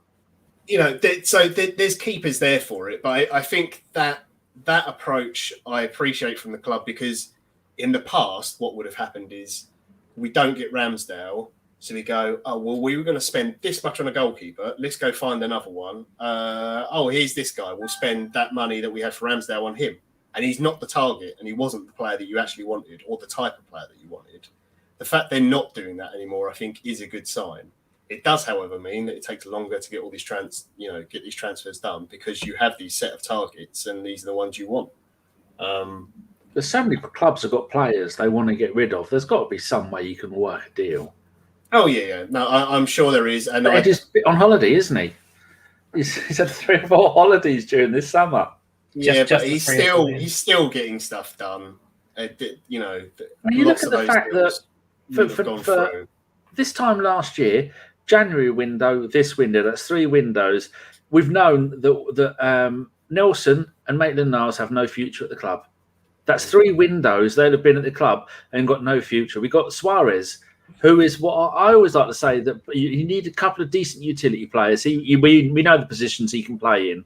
Speaker 2: There's keepers there for it, but I think that approach I appreciate from the club, because in the past what would have happened is we don't get Ramsdale, so we go, oh well, we were going to spend this much on a goalkeeper, let's go find another one. Here's this guy, we'll spend that money that we had for Ramsdale on him, and he's not the target, and he wasn't the player that you actually wanted or the type of player that you wanted. The fact they're not doing that anymore, I think, is a good sign. It does, however, mean that it takes longer to get all these transfers done, because you have these set of targets and these are the ones you want.
Speaker 3: There's so many clubs have got players they want to get rid of. There's got to be some way you can work a deal.
Speaker 2: Oh yeah. No, I'm sure there is. And
Speaker 3: he's just on holiday, isn't he? He's had 3 or 4 holidays during this summer.
Speaker 2: Yeah, but he's still getting stuff done. You
Speaker 3: look at the fact that for this time last year, January window, this window, that's 3 windows. We've known that Nelson and Maitland-Niles have no future at the club. That's 3 windows. They'd have been at the club and got no future. We got Suarez, who is what I always like to say, that you need a couple of decent utility players. We know the positions he can play in,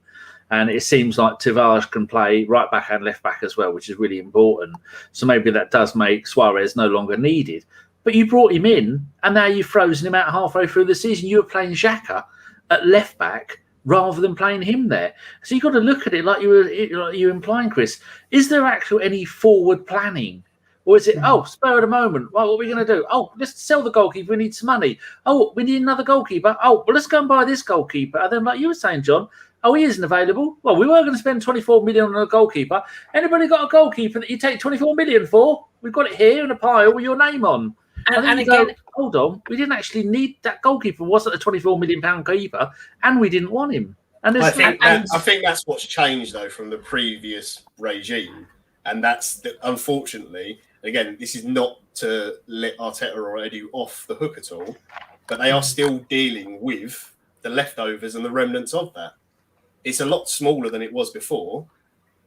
Speaker 3: and it seems like Tavares can play right back and left back as well, which is really important. So maybe that does make Suarez no longer needed. But you brought him in, and now you've frozen him out halfway through the season. You were playing Xhaka at left back rather than playing him there. So you've got to look at it like you were implying, Kris. Is there actually any forward planning? Or is it, spur of the moment? Well, what are we going to do? Oh, let's sell the goalkeeper. We need some money. Oh, we need another goalkeeper. Oh, well, let's go and buy this goalkeeper. And then, like you were saying, John, he isn't available. Well, we were going to spend 24 million on a goalkeeper. Anybody got a goalkeeper that you take 24 million for? We've got it here in a pile with your name on. And again, hold on, we didn't actually need that goalkeeper. Wasn't a 24 million pound keeper, and we didn't want him. And I
Speaker 2: think that's what's changed though from the previous regime, and that's unfortunately. Again, this is not to let Arteta or Edu off the hook at all, but they are still dealing with the leftovers and the remnants of that. It's a lot smaller than it was before,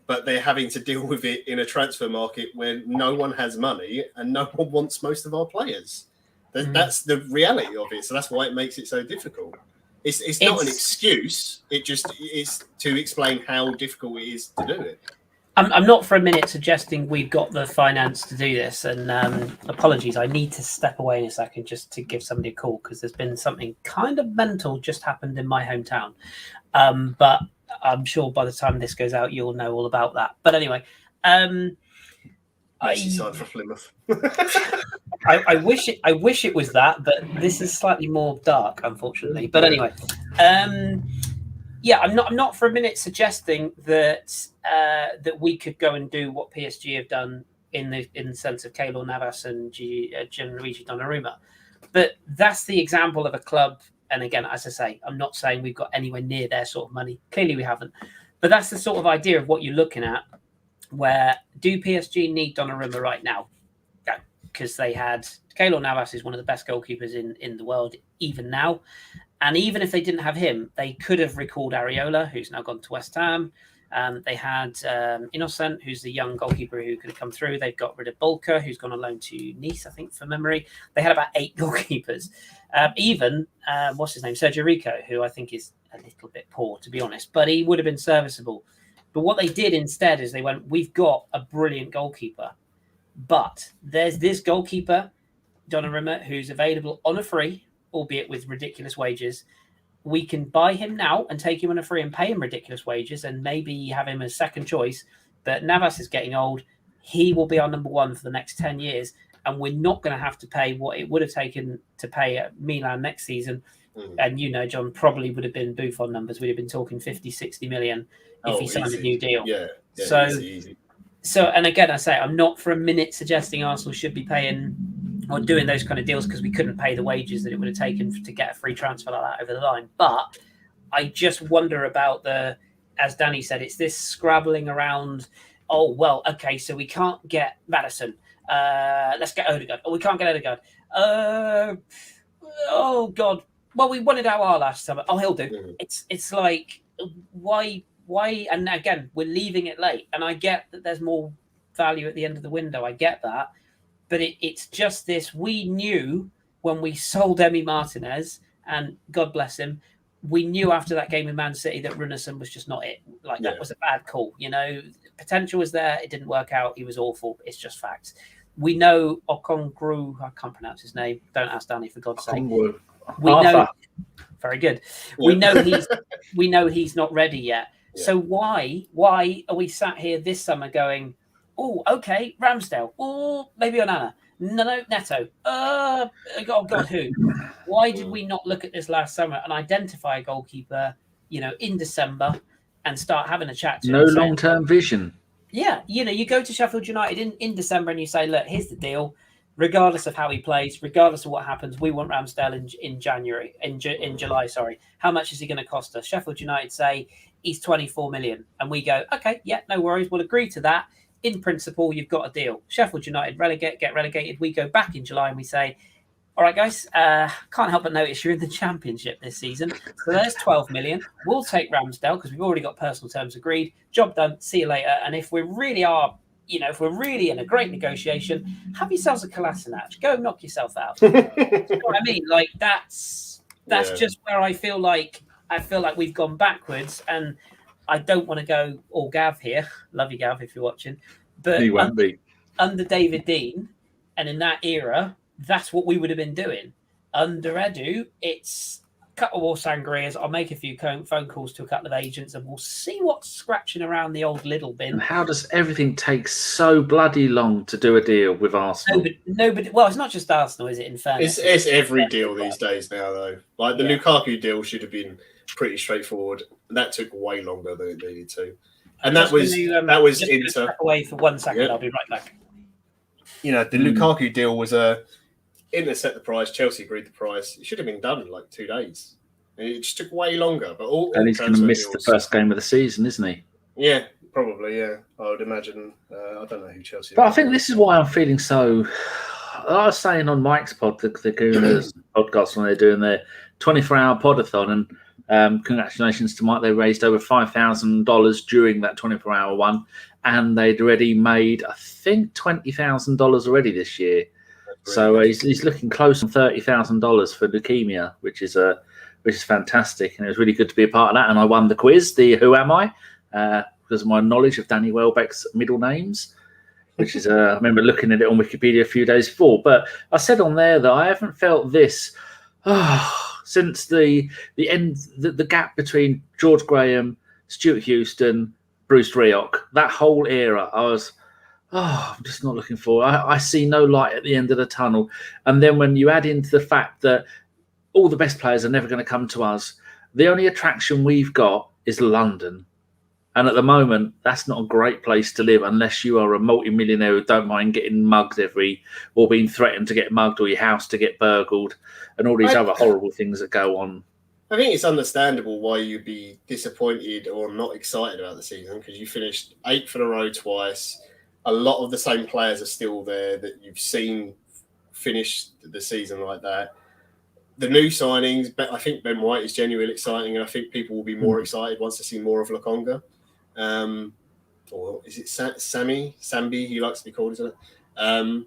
Speaker 2: but they're having to deal with it in a transfer market where no one has money and no one wants most of our players. That's the reality of it. So that's why it makes it so difficult. It's not an excuse. It just is to explain how difficult it is to do it.
Speaker 1: I'm not for a minute suggesting we've got the finance to do this. And apologies, I need to step away in a second just to give somebody a call, because there's been something kind of mental just happened in my hometown. But I'm sure by the time this goes out, you'll know all about that. But anyway,
Speaker 2: signed for Plymouth.
Speaker 1: I wish it was that, but this is slightly more dark, unfortunately. But anyway, I'm not for a minute suggesting that that we could go and do what PSG have done in the sense of Keylor Navas and Gianluigi Donnarumma. But that's the example of a club. And again, as I say, I'm not saying we've got anywhere near their sort of money. Clearly we haven't. But that's the sort of idea of what you're looking at, where do PSG need Donnarumma right now? Yeah, because they had Keylor Navas is one of the best goalkeepers in the world, even now. And even if they didn't have him, they could have recalled Areola, who's now gone to West Ham. They had Innocent, who's the young goalkeeper who could have come through. They've got rid of Bulka, who's gone on loan to Nice, I think, from memory. They had about 8 goalkeepers. What's his name? Sergio Rico, who I think is a little bit poor, to be honest, but he would have been serviceable. But what they did instead is they went, we've got a brilliant goalkeeper, but there's this goalkeeper, Donnarumma, who's available on a free, albeit with ridiculous wages. We can buy him now and take him on a free and pay him ridiculous wages and maybe have him as second choice. But Navas is getting old. He will be our number 1 for the next 10 years. And we're not going to have to pay what it would have taken to pay at Milan next season. And, John, probably would have been Buffon numbers. We'd have been talking 50, 60 million if he signed a new deal.
Speaker 2: Yeah,
Speaker 1: easy. So, and again, I say, I'm not for a minute suggesting Arsenal should be paying or doing those kind of deals because we couldn't pay the wages that it would have taken to get a free transfer like that over the line. But I just wonder about as Danny said, it's this scrabbling around, so we can't get Maddison. Let's get Odegaard. Oh, we can't get Odegaard. Oh God. Well, we wanted our last summer. Oh, he'll do.
Speaker 2: Mhm.
Speaker 1: It's like why? And again, we're leaving it late. And I get that there's more value at the end of the window. I get that, but it's just this. We knew when we sold Emi Martinez, and God bless him, we knew after that game in Man City that Runarsson was just not it. Like that was a bad call. You know, potential was there. It didn't work out. He was awful. It's just facts. We know Okongwu. I can't pronounce his name. Don't ask Danny, for God's sake. We know. Very good. Yeah. We know he's not ready yet. Yeah. So why are we sat here this summer going, oh, okay, Ramsdale, oh, maybe Onana, no, Neto, oh God, who? Why did we not look at this last summer and identify a goalkeeper, in December and start having a chat to him?
Speaker 3: No long-term vision.
Speaker 1: Yeah, you go to Sheffield United in December and you say, look, here's the deal. Regardless of how he plays, regardless of what happens, we want Ramsdale in July. How much is he going to cost us? Sheffield United say he's 24 million, and we go, okay, yeah, no worries, we'll agree to that. In principle, you've got a deal. Sheffield United get relegated. We go back in July and we say, all right, guys, can't help but notice you're in the Championship this season, so there's 12 million. We'll take Ramsdale because we've already got personal terms agreed. Job done. See you later. And if we really are. If we're really in a great negotiation, have yourselves a Kolasinac. Go knock yourself out. You know what I mean? Like that's just where I feel like we've gone backwards, and I don't want to go all Gav here. Love you, Gav, if you're watching. But
Speaker 3: he won't be.
Speaker 1: Under David Dean, and in that era, that's what we would have been doing. Under Edu, it's a couple more sangrias. I'll make a few phone calls to a couple of agents, and we'll see what's scratching around the old little bin.
Speaker 3: And how does everything take so bloody long to do a deal with Arsenal?
Speaker 1: Nobody. Well, it's not just Arsenal, is it? In fairness,
Speaker 2: it's every deal these days now, though. Like the Lukaku deal should have been pretty straightforward. That took way longer than it needed to, and that was
Speaker 1: Inter. Step away for 1 second. Yep. I'll be right back.
Speaker 2: The Lukaku deal was Inter set the price, Chelsea agreed the price. It should have been done in like 2 days. It just took way longer. But and
Speaker 3: he's going to miss the first game of the season, isn't he?
Speaker 2: Yeah, probably, yeah. I would imagine. I don't know who Chelsea
Speaker 3: But I think this is why I'm feeling so... I was saying on Mike's pod, the Gooners podcast, when they're doing their 24-hour podathon, and congratulations to Mike, they raised over $5,000 during that 24-hour one, and they'd already made, I think, $20,000 already this year. So he's looking close on $30,000 for leukemia, which is fantastic, and it was really good to be a part of that. And I won the quiz, the Who Am I, because of my knowledge of Danny Welbeck's middle names, which is I remember looking at it on Wikipedia a few days before. But I said on there that I haven't felt this since the end, the gap between George Graham, Stuart Houston, Bruce Rioch, that whole era. I'm just not looking forward. I see no light at the end of the tunnel. And then when you add into the fact that all the best players are never going to come to us, the only attraction we've got is London. And at the moment, that's not a great place to live unless you are a multi-millionaire who don't mind getting mugged or being threatened to get mugged, or your house to get burgled, and all these other horrible things that go on.
Speaker 2: I think it's understandable why you'd be disappointed or not excited about the season, because you finished 8th in a row twice. A lot of the same players are still there that you've seen finish the season like that. The new signings, I think Ben White is genuinely exciting, and I think people will be more excited once they see more of Lokonga. Or is it Sambi? He likes to be called, isn't it?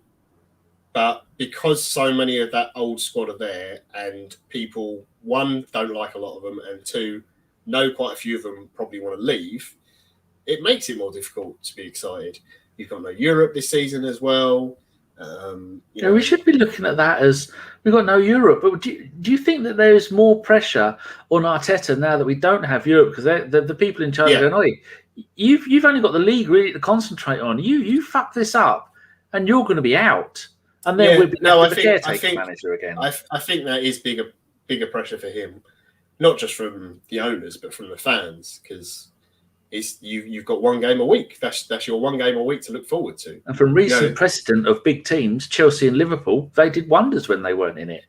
Speaker 2: But because so many of that old squad are there, and people, one, don't like a lot of them, and two, know quite a few of them probably want to leave, it makes it more difficult to be excited. You've got no Europe this season as well.
Speaker 3: We should be looking at that as we've got no Europe. But do you think that there is more pressure on Arteta now that we don't have Europe? Because the people in charge are going, you've only got the league really to concentrate on. You fuck this up, and you're going to be out. And then we'll be the caretaker manager again.
Speaker 2: I think that is bigger pressure for him, not just from the owners, but from the fans, because you've got one game a week. That's your one game a week to look forward to.
Speaker 3: And from recent precedent of big teams, Chelsea and Liverpool, they did wonders when they weren't in it.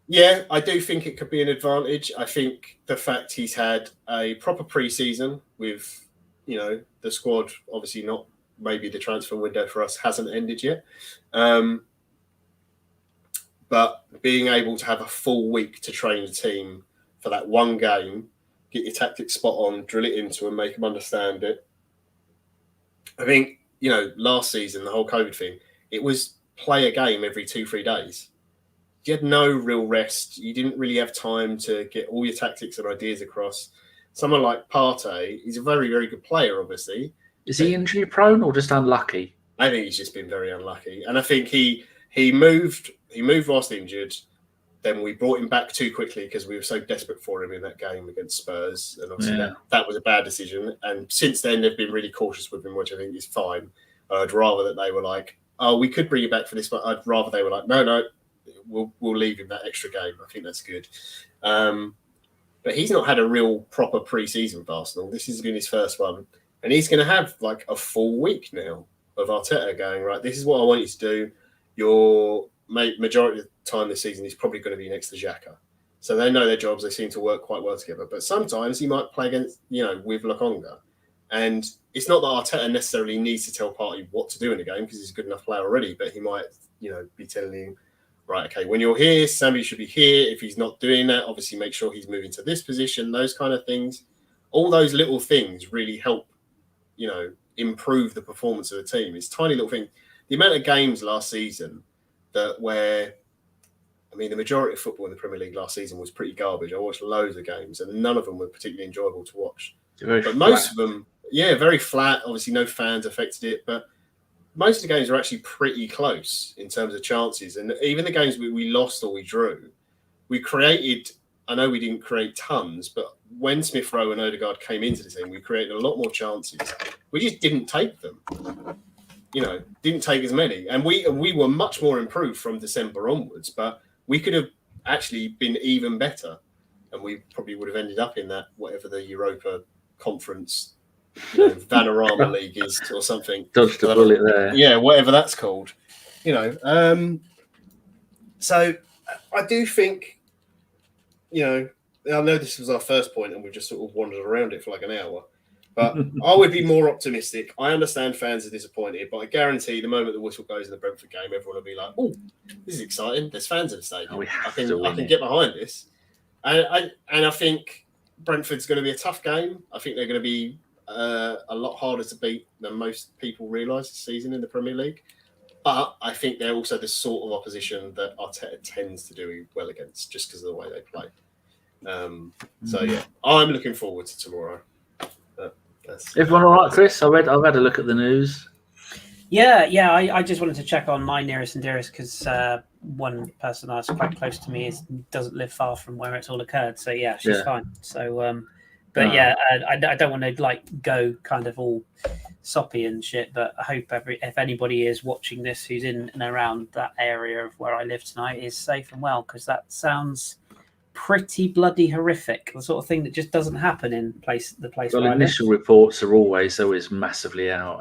Speaker 2: Yeah, I do think it could be an advantage. I think the fact he's had a proper pre-season with, the squad obviously not maybe the transfer window for us hasn't ended yet. But being able to have a full week to train the team for that one game, get your tactics spot on, drill it into them, make them understand it. I think, last season, the whole COVID thing, it was play a game every 2-3 days. You had no real rest. You didn't really have time to get all your tactics and ideas across. Someone like Partey, he's a very, very good player, obviously.
Speaker 3: Is he injury prone or just unlucky?
Speaker 2: I think he's just been very unlucky. And I think he moved whilst injured. Then we brought him back too quickly because we were so desperate for him in that game against Spurs. And obviously that was a bad decision. And since then, they've been really cautious with him, which I think is fine. I'd rather that they were like, oh, we could bring you back for this, but I'd rather they were like, no, we'll leave him that extra game. I think that's good. But he's not had a real proper pre-season for Arsenal. This has been his first one. And he's going to have like a full week now of Arteta going, right, this is what I want you to do. Your majority of the time this season, he's probably going to be next to Xhaka. So they know their jobs. They seem to work quite well together. But sometimes he might play against, with Lokonga. And it's not that Arteta necessarily needs to tell Partey what to do in a game because he's a good enough player already. But he might, be telling him, right, okay, when you're here, somebody should be here. If he's not doing that, obviously make sure he's moving to this position, those kind of things. All those little things really help, improve the performance of the team. It's tiny little thing. The amount of games last season the majority of football in the Premier League last season was pretty garbage. I watched loads of games and none of them were particularly enjoyable to watch. But most of them, very flat. Obviously, no fans affected it, but most of the games were actually pretty close in terms of chances. And even the games we lost or we drew, we created, I know we didn't create tons, but when Smith Rowe and Odegaard came into the team, we created a lot more chances. We just didn't take them. Didn't take as many. And we were much more improved from December onwards, but we could have actually been even better. And we probably would have ended up in that, whatever the Europa conference, Vanarama League is or something.
Speaker 3: Dodged a bullet there.
Speaker 2: Yeah, whatever that's called. So I do think, I know this was our first point and we've just sort of wandered around it for like an hour. But I would be more optimistic. I understand fans are disappointed, but I guarantee the moment the whistle goes in the Brentford game, everyone will be like, oh, this is exciting. There's fans in the stadium. I can get behind this. And I think Brentford's going to be a tough game. I think they're going to be a lot harder to beat than most people realise this season in the Premier League. But I think they're also the sort of opposition that Arteta tends to do well against just because of the way they play. I'm looking forward to tomorrow.
Speaker 3: Everyone all right, Kris? I've had a look at the news.
Speaker 1: Yeah. I just wanted to check on my nearest and dearest because one person that's quite close to me doesn't live far from where it's all occurred. So yeah, she's fine. So, I don't want to go kind of all soppy and shit. But I hope if anybody is watching this who's in and around that area of where I live tonight is safe and well, because that sounds pretty bloody horrific. The sort of thing that just doesn't happen in the place
Speaker 3: well,
Speaker 1: where
Speaker 3: initial reports are always massively out,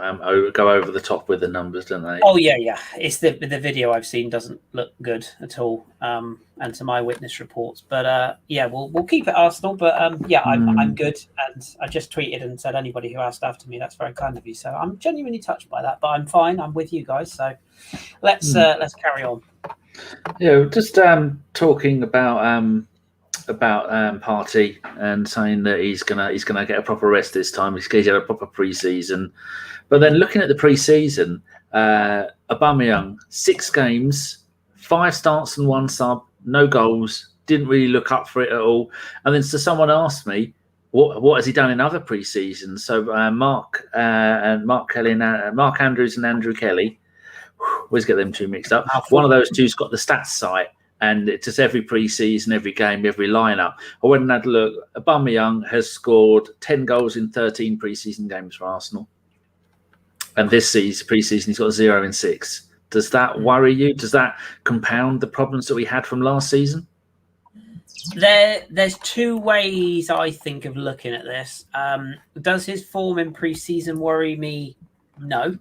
Speaker 3: go over the top with the numbers, don't they?
Speaker 1: Oh yeah. It's the video I've seen doesn't look good at all, and to my witness reports. But we'll keep it Arsenal. But I'm good, and I just tweeted and said anybody who asked after me, that's very kind of you. So I'm genuinely touched by that. But I'm fine. I'm with you guys. So let's carry on.
Speaker 3: Yeah, just talking about Partey and saying that he's gonna get a proper rest this time. He's had a proper pre-season, but then looking at the pre-season, Aubameyang 6 games, 5 starts and 1 sub, no goals. Didn't really look up for it at all. And then someone asked me, what has he done in other pre-seasons? So Mark Andrews and Andrew Kelly. Always get them two mixed up. One of those two's got the stats site. And it's just every pre-season, every game, every lineup. I went and had a look. Aubameyang has scored 10 goals in 13 pre-season games for Arsenal. And this pre-season, he's got 0 in 6. Does that worry you? Does that compound the problems that we had from last season?
Speaker 1: There's 2 ways I think of looking at this. Does his form in pre-season worry me? No.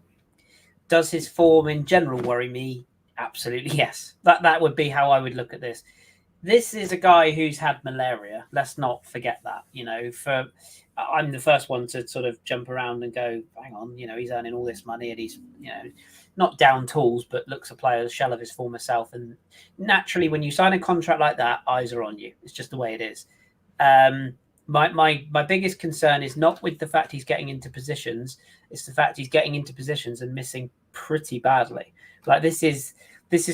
Speaker 1: Does his form in general worry me? Absolutely, yes. That would be how I would look at this. this is a guy who's had malaria. Let's not forget that. I'm the first one to sort of jump around and go, hang on, he's earning all this money and he's, not down tools, but looks a player, a shell of his former self. And naturally, when you sign a contract like that, eyes are on you. It's just the way it is. My biggest concern is not with the fact he's getting into positions. It's the fact he's getting into positions and missing pretty badly. Like this is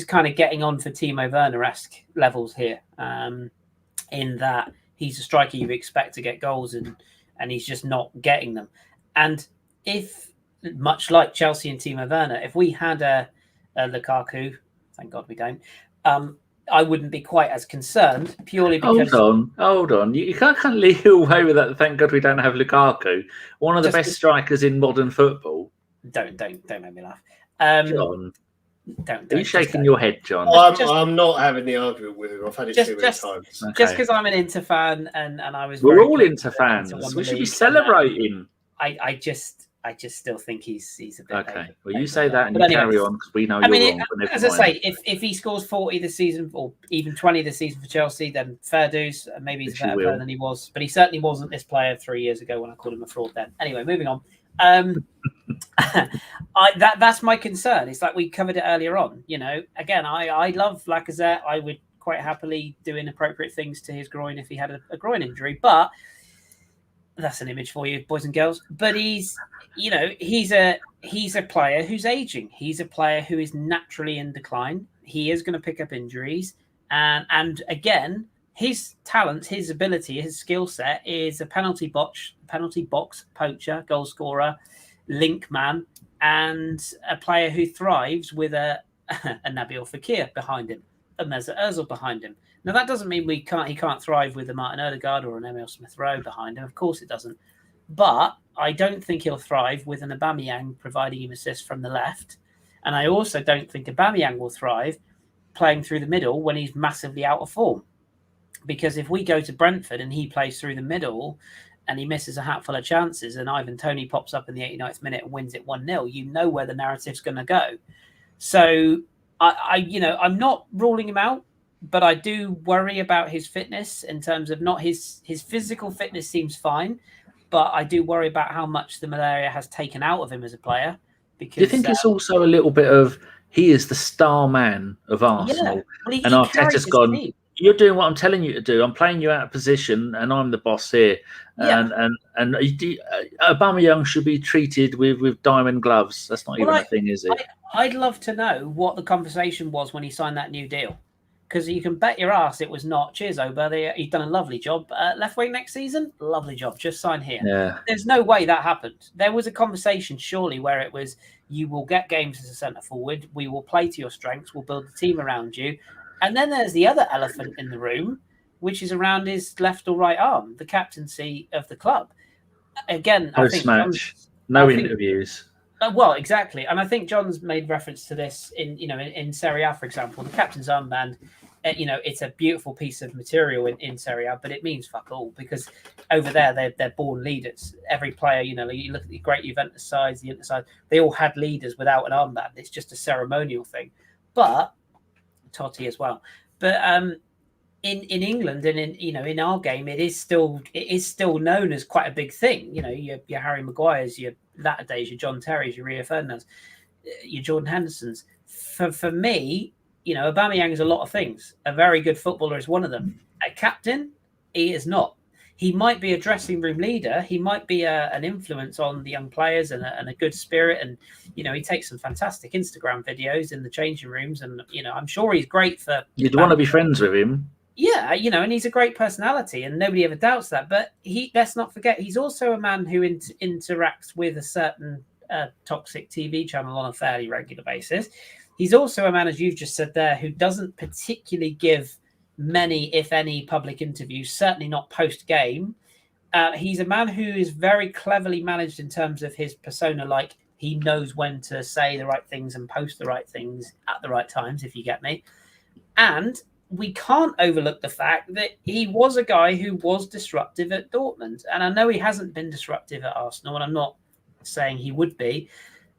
Speaker 1: kind of getting on for Timo Werner-esque levels here, in that he's a striker you expect to get goals and he's just not getting them. And if, much like Chelsea and Timo Werner, if we had a Lukaku, thank God we don't, I wouldn't be quite as concerned purely because...
Speaker 3: Hold on. You can't leave away with that. Thank God we don't have Lukaku, one of the best strikers in modern football.
Speaker 1: Don't make me laugh.
Speaker 3: John,
Speaker 1: don't.
Speaker 3: Are you shaking your head, John?
Speaker 2: I'm not having the argument with him. I've had it too many times.
Speaker 1: Okay. Just because I'm an Inter fan and I was...
Speaker 3: We're all Inter fans. We should be celebrating.
Speaker 1: I just still think he's a bit...
Speaker 3: Okay, well, you say that and you carry on because we know you're wrong.
Speaker 1: As I say, if he scores 40 this season or even 20 this season for Chelsea, then fair dues. Maybe he's a better player than he was. But he certainly wasn't this player 3 years ago when I called him a fraud then. Anyway, moving on. That's my concern. It's like we covered it earlier on. Again, I love Lacazette. I would quite happily do inappropriate things to his groin if he had a groin injury. But that's an image for you, boys and girls. But he's a player who's aging. He's a player who is naturally in decline. He is going to pick up injuries, and again, his talent, his ability, his skill set is a penalty box poacher, goal scorer, link man, and a player who thrives with a Nabil Fekir behind him, a Mesut Ozil behind him. Now that doesn't mean he can't thrive with a Martin Odegaard or an Emile Smith-Rowe behind him. Of course it doesn't. But I don't think he'll thrive with an Aubameyang providing him assists from the left. And I also don't think Aubameyang will thrive playing through the middle when he's massively out of form. Because if we go to Brentford and he plays through the middle and he misses a hatful of chances and Ivan Toney pops up in the 89th minute and wins it 1-0, you know where the narrative's going to go. So, I'm not ruling him out, but I do worry about his fitness in terms of not his physical fitness seems fine, but I do worry about how much the malaria has taken out of him as a player. Because,
Speaker 3: do you think it's also a little bit of he is the star man of Arsenal, and Arteta's gone, team. You're doing what I'm telling you to do. I'm playing you out of position, and I'm the boss here. And Aubameyang should be treated with diamond gloves. That's not even a thing, is it?
Speaker 1: I'd love to know what the conversation was when he signed that new deal. Because you can bet your ass it was not, cheers, Oba, you've done a lovely job. Left wing next season, lovely job, just sign here.
Speaker 3: Yeah.
Speaker 1: There's no way that happened. There was a conversation, surely, where it was, you will get games as a centre forward, we will play to your strengths, we'll build the team around you. And then there's the other elephant in the room, which is around his left or right arm, the captaincy of the club. Again,
Speaker 3: post-match, no interviews.
Speaker 1: Well, exactly. And I think John's made reference to this in Serie A, for example. The captain's armband, it's a beautiful piece of material in Serie A, but it means fuck all because over there, they're born leaders. Every player, you look at the great Juventus sides, the Inter side, they all had leaders without an armband. It's just a ceremonial thing. But Totti as well. But in England and in our game, it is still known as quite a big thing. Your Harry Maguires, your latter days, your John Terrys, your Rio Ferdinands, your Jordan Hendersons. For me, Aubameyang is a lot of things. A very good footballer is one of them. A captain, he is not. He might be a dressing room leader. He might be an influence on the young players and a good spirit. And, he takes some fantastic Instagram videos in the changing rooms. And, I'm sure he's great for...
Speaker 3: You'd want to be friends with him.
Speaker 1: Yeah, and he's a great personality and nobody ever doubts that. But let's not forget, he's also a man who interacts with a certain toxic TV channel on a fairly regular basis. He's also a man, as you've just said there, who doesn't particularly give many, if any, public interviews, certainly not post-game. He's a man who is very cleverly managed in terms of his persona, like he knows when to say the right things and post the right things at the right times, if you get me. And we can't overlook the fact that he was a guy who was disruptive at Dortmund. And I know he hasn't been disruptive at Arsenal, and I'm not saying he would be,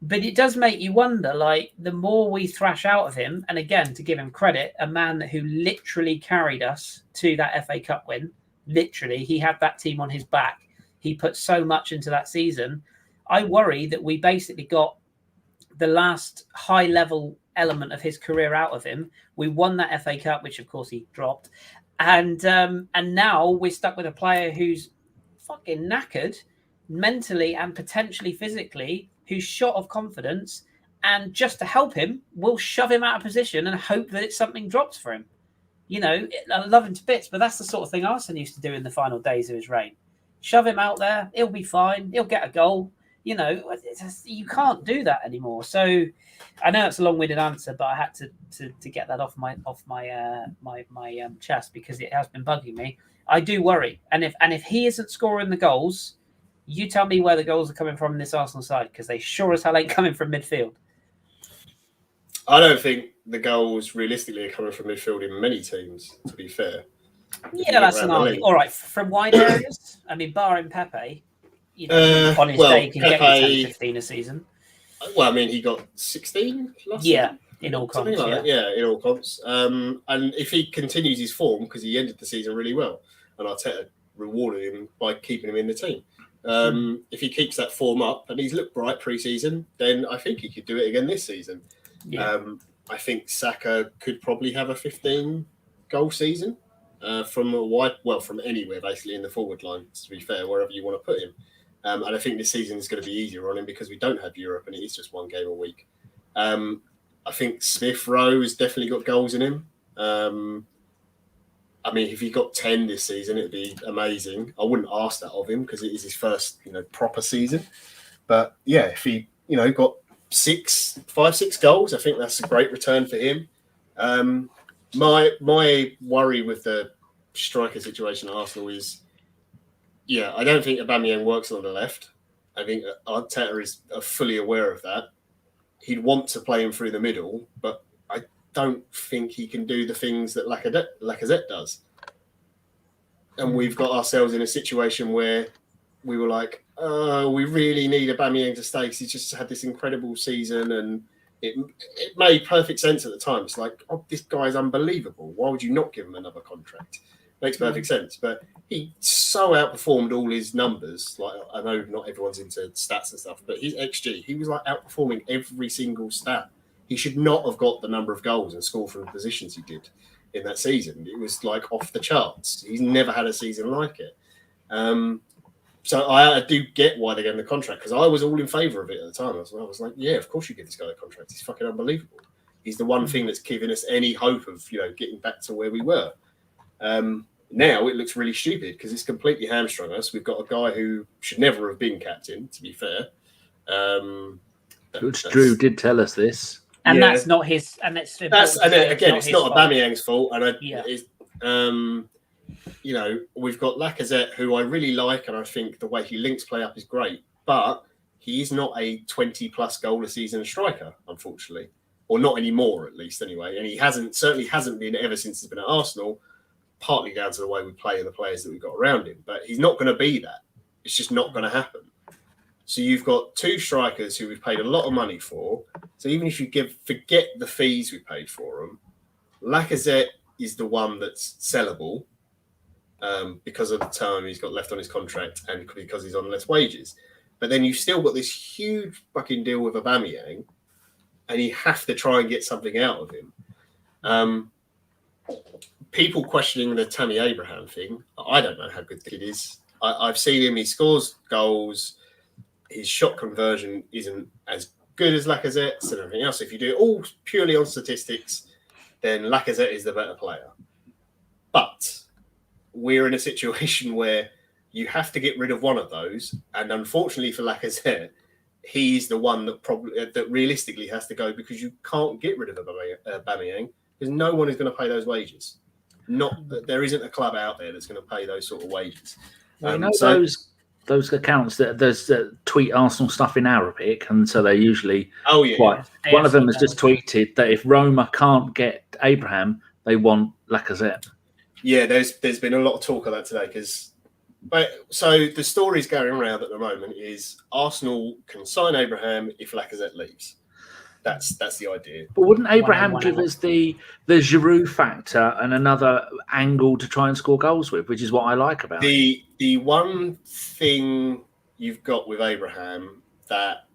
Speaker 1: But it does make you wonder, like, the more we thrash out of him, and again, to give him credit, a man who literally carried us to that FA Cup win, literally, he had that team on his back. He put so much into that season. I worry that we basically got the last high-level element of his career out of him. We won that FA Cup, which, of course, he dropped. And now we're stuck with a player who's fucking knackered, mentally and potentially physically, who's shot of confidence, and just to help him, we'll shove him out of position and hope that something drops for him. You know, I love him to bits, but that's the sort of thing Arsene used to do in the final days of his reign. Shove him out there, he'll be fine, he'll get a goal. You know, you can't do that anymore. So I know it's a long-winded answer, but I had to get that off my chest because it has been bugging me. I do worry, and if he isn't scoring the goals, you tell me where the goals are coming from in this Arsenal side, because they sure as hell ain't coming from midfield.
Speaker 2: I don't think the goals realistically are coming from midfield in many teams, to be fair.
Speaker 1: Yeah, that's an argument. All right, from wide areas, I mean, barring Pepe, you know, on his day, he can get you 10, 15 a season.
Speaker 2: Well, I mean, he got 16 last
Speaker 1: season.
Speaker 2: In
Speaker 1: all comps.
Speaker 2: In all comps. And if he continues his form, because he ended the season really well, and Arteta rewarded him by keeping him in the team. If he keeps that form up, and he's looked bright pre-season, then I think he could do it again this season. Yeah. I think Saka could probably have a 15-goal season from anywhere, basically, in the forward line, to be fair, wherever you want to put him. And I think this season is going to be easier on him because we don't have Europe and it is just one game a week. I think Rowe has definitely got goals in him. I mean, if he got 10 this season, it'd be amazing. I wouldn't ask that of him because it is his first, proper season. But yeah, if he, got 5-6 goals, I think that's a great return for him. My worry with the striker situation at Arsenal is, I don't think Aubameyang works on the left. I think Arteta is fully aware of that. He'd want to play him through the middle, but I don't think he can do the things that Lacazette does. And we've got ourselves in a situation where we were like, we really need Aubameyang to stay because he's just had this incredible season, and it made perfect sense at the time. It's like, this guy's unbelievable. Why would you not give him another contract? Makes perfect sense. But he so outperformed all his numbers. Like, I know not everyone's into stats and stuff, but his XG, he was like outperforming every single stat. He should not have got the number of goals and scored from the positions he did in that season. It was like off the charts. He's never had a season like it. So I do get why they gave him the contract, because I was all in favour of it at the time. I was like, yeah, of course you give this guy a contract. He's fucking unbelievable. He's the one thing that's giving us any hope of, getting back to where we were. Now it looks really stupid because it's completely hamstrung us. We've got a guy who should never have been captain, to be fair.
Speaker 3: Which Drew did tell us this.
Speaker 1: And that's not his. And it's
Speaker 2: again, it's not Aubameyang's fault. And we've got Lacazette, who I really like, and I think the way he links play up is great. But he is not a 20-plus goal a season striker, unfortunately, or not anymore, at least anyway. And he certainly hasn't been ever since he's been at Arsenal. Partly down to the way we play and the players that we've got around him. But he's not going to be that. It's just not going to happen. So you've got two strikers who we've paid a lot of money for. So even if you forget the fees we paid for them, Lacazette is the one that's sellable because of the term he's got left on his contract and because he's on less wages. But then you've still got this huge fucking deal with Aubameyang, and you have to try and get something out of him. People questioning the Tammy Abraham thing. I don't know how good the kid is. I've seen him. He scores goals. His shot conversion isn't as good as Lacazette's and everything else. If you do it all purely on statistics, then Lacazette is the better player. But we're in a situation where you have to get rid of one of those. And unfortunately for Lacazette, he's the one that realistically has to go, because you can't get rid of Aubameyang because no one is going to pay those wages. There isn't a club out there that's going to pay those sort of wages. Those accounts that tweet Arsenal stuff in Arabic, and so they're usually one of them has just tweeted that if Roma can't get Abraham, they want Lacazette. Yeah, there's been a lot of talk of that today, because But so the stories going around at the moment is Arsenal can sign Abraham if Lacazette leaves. That's the idea.
Speaker 3: But wouldn't Abraham
Speaker 1: 1-1
Speaker 3: give us the Giroud factor and another angle to try and score goals with, which is what I like about it?
Speaker 2: The one thing you've got with Abraham that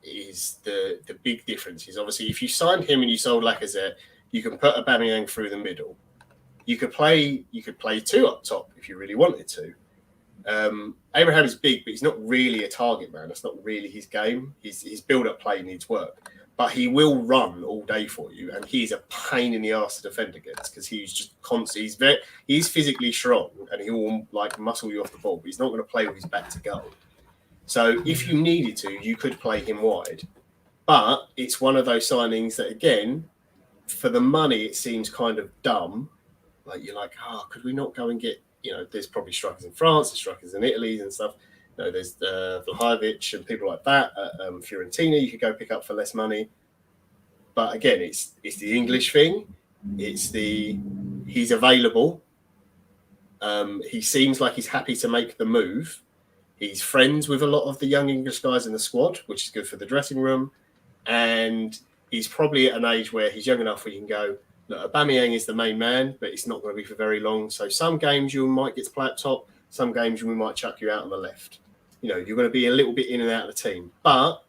Speaker 2: is the big difference is obviously if you signed him and you sold Lacazette, you can put Aubameyang through the middle. You could play two up top if you really wanted to. Abraham is big, but he's not really a target man. That's not really his game. His build-up play needs work, but he will run all day for you, and he's a pain in the arse to defend against because he's just constant. He's physically strong, and he will like muscle you off the ball, but he's not going to play with his back to goal. So if you needed to, you could play him wide, but it's one of those signings that, again, for the money, it seems kind of dumb. Like you're like, could we not go and get? There's probably strikers in France, there's strikers in Italy and stuff. There's Vlahovic and people like that. Fiorentina, you could go pick up for less money. But again, it's the English thing. He's available. He seems like he's happy to make the move. He's friends with a lot of the young English guys in the squad, which is good for the dressing room. And he's probably at an age where he's young enough where you can go, look, Aubameyang is the main man, but it's not going to be for very long. So some games you might get to play up top. Some games we might chuck you out on the left. You're going to be a little bit in and out of the team. But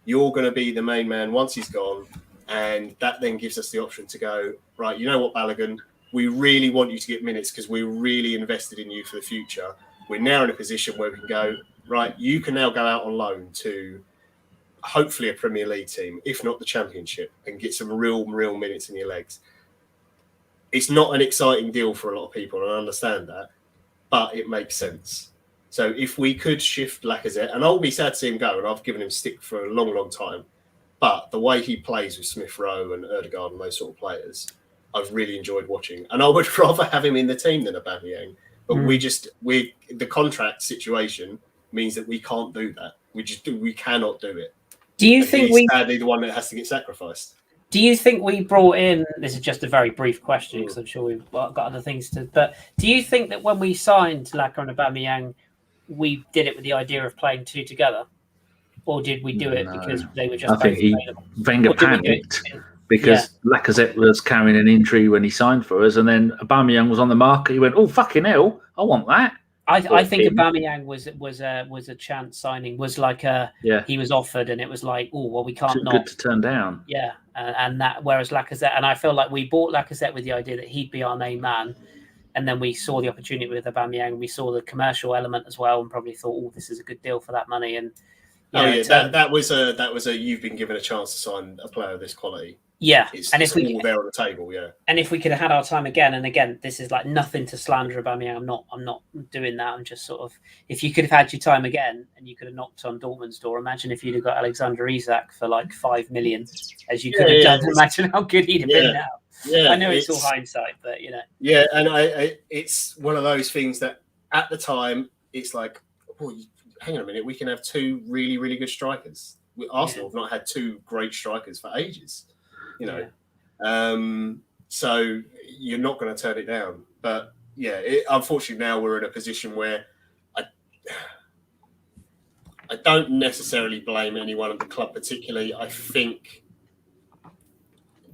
Speaker 2: you're going to be the main man once he's gone. And that then gives us the option to go, right, you know what, Bellerin, we really want you to get minutes because we're really invested in you for the future. We're now in a position where we can go, right, you can now go out on loan to hopefully a Premier League team, if not the Championship, and get some real minutes in your legs. It's not an exciting deal for a lot of people, and I understand that, but it makes sense. So if we could shift Lacazette, and I'll be sad to see him go, and I've given him stick for a long time, but the way he plays with Smith Rowe and Ødegaard and those sort of players, I've really enjoyed watching. And I would rather have him in the team than Aubameyang. But the contract situation means that we can't do that. We cannot do it.
Speaker 1: Do you think he's
Speaker 2: sadly the one that has to get sacrificed?
Speaker 1: Do you think we brought in? This is just a very brief question because I'm sure we've got other things to. But do you think that when we signed Lacazette and Aubameyang, we did it with the idea of playing two together, or did we do it because they were just?
Speaker 3: I think Wenger panicked because Lacazette was carrying an injury when he signed for us, and then Aubameyang was on the market. He went, "Oh fucking hell, I want that."
Speaker 1: I think Aubameyang was a chance signing. Was like he was offered, and it was like, oh well, we can't not.
Speaker 3: Good to turn down.
Speaker 1: Yeah, and that whereas Lacazette, and I feel like we bought Lacazette with the idea that he'd be our main man, and then we saw the opportunity with Aubameyang, and we saw the commercial element as well, and probably thought, oh, this is a good deal for that money. And
Speaker 2: that was a you've been given a chance to sign a player of this quality.
Speaker 1: Yeah,
Speaker 2: and if we all there on the table,
Speaker 1: and if we could have had our time again, and again, this is like nothing to slander Aubameyang. I'm not doing that. I'm just sort of, if you could have had your time again, and you could have knocked on Dortmund's door. Imagine if you'd have got Alexander Isak for like 5 million, as you could have done. Imagine how good he'd have been now. Yeah, I know it's all hindsight, but
Speaker 2: Yeah, and it's one of those things that at the time it's like, oh, hang on a minute, we can have two really good strikers. Arsenal have not had two great strikers for ages. So you're not going to turn it down. But unfortunately now we're in a position where I don't necessarily blame anyone at the club particularly. I think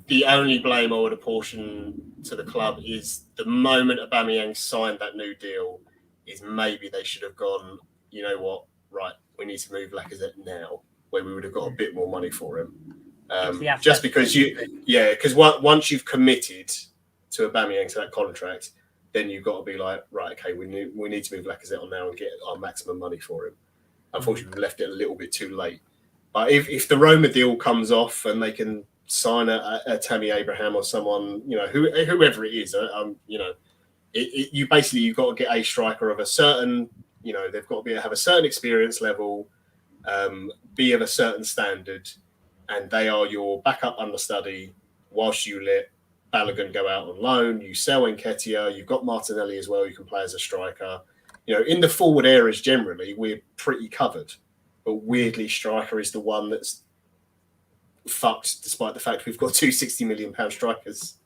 Speaker 2: the only blame I would apportion to the club is the moment Aubameyang signed that new deal is maybe they should have gone, you know what, right, we need to move Lacazette now, where we would have got a bit more money for him. Just because once you've committed to Aubameyang to that contract, then you've got to be like, right, okay, we need to move Lacazette on now and get our maximum money for him. Unfortunately, we left it a little bit too late. But if the Roma deal comes off and they can sign a Tammy Abraham or someone, whoever it is, you've got to get a striker of a certain, they've got to have a certain experience level, be of a certain standard. And they are your backup understudy whilst you let Bellerin go out on loan. You sell Nketiah. You've got Martinelli as well. You can play as a striker. In the forward areas generally, we're pretty covered. But weirdly, striker is the one that's fucked, despite the fact we've got two £60 million strikers.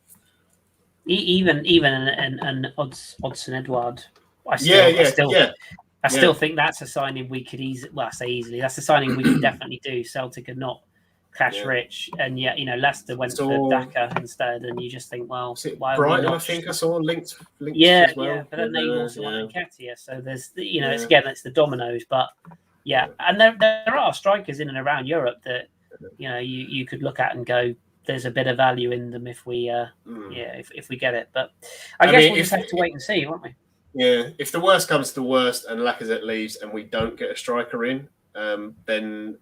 Speaker 1: Even an Odsonne Edouard I still think that's a signing we could easily. Well, I say easily. That's a signing we could definitely do. Celtic are not cash rich, and yet Leicester went for Daka instead, and you just think, well, why
Speaker 2: Brighton?
Speaker 1: not?
Speaker 2: I think I saw linked
Speaker 1: yeah,
Speaker 2: as well.
Speaker 1: yeah, but then they also want Nketiah, so there's it's the dominoes, but and there are strikers in and around Europe that you could look at and go, there's a bit of value in them if we if we get it, but I guess we'll just have to wait and see, won't we?
Speaker 2: Yeah, if the worst comes to the worst and Lacazette leaves and we don't get a striker in, then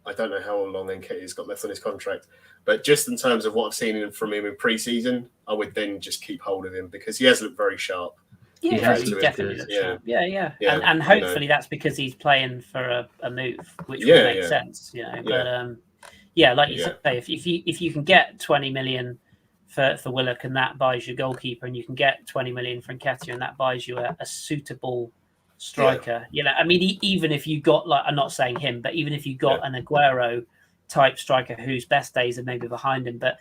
Speaker 2: I don't know how long Nketiah's got left on his contract. But just in terms of what I've seen from him in pre-season, I would then just keep hold of him because he has looked very sharp.
Speaker 1: Yeah, he definitely looks sharp. Yeah. And hopefully that's because he's playing for a move, which would make sense, But like you say, if you can get 20 million for Willock and that buys your goalkeeper, and you can get 20 million for Nketiah and that buys you a suitable striker. I mean, even if you got, like, I'm not saying him, but even if you got an Aguero type striker whose best days are maybe behind him, but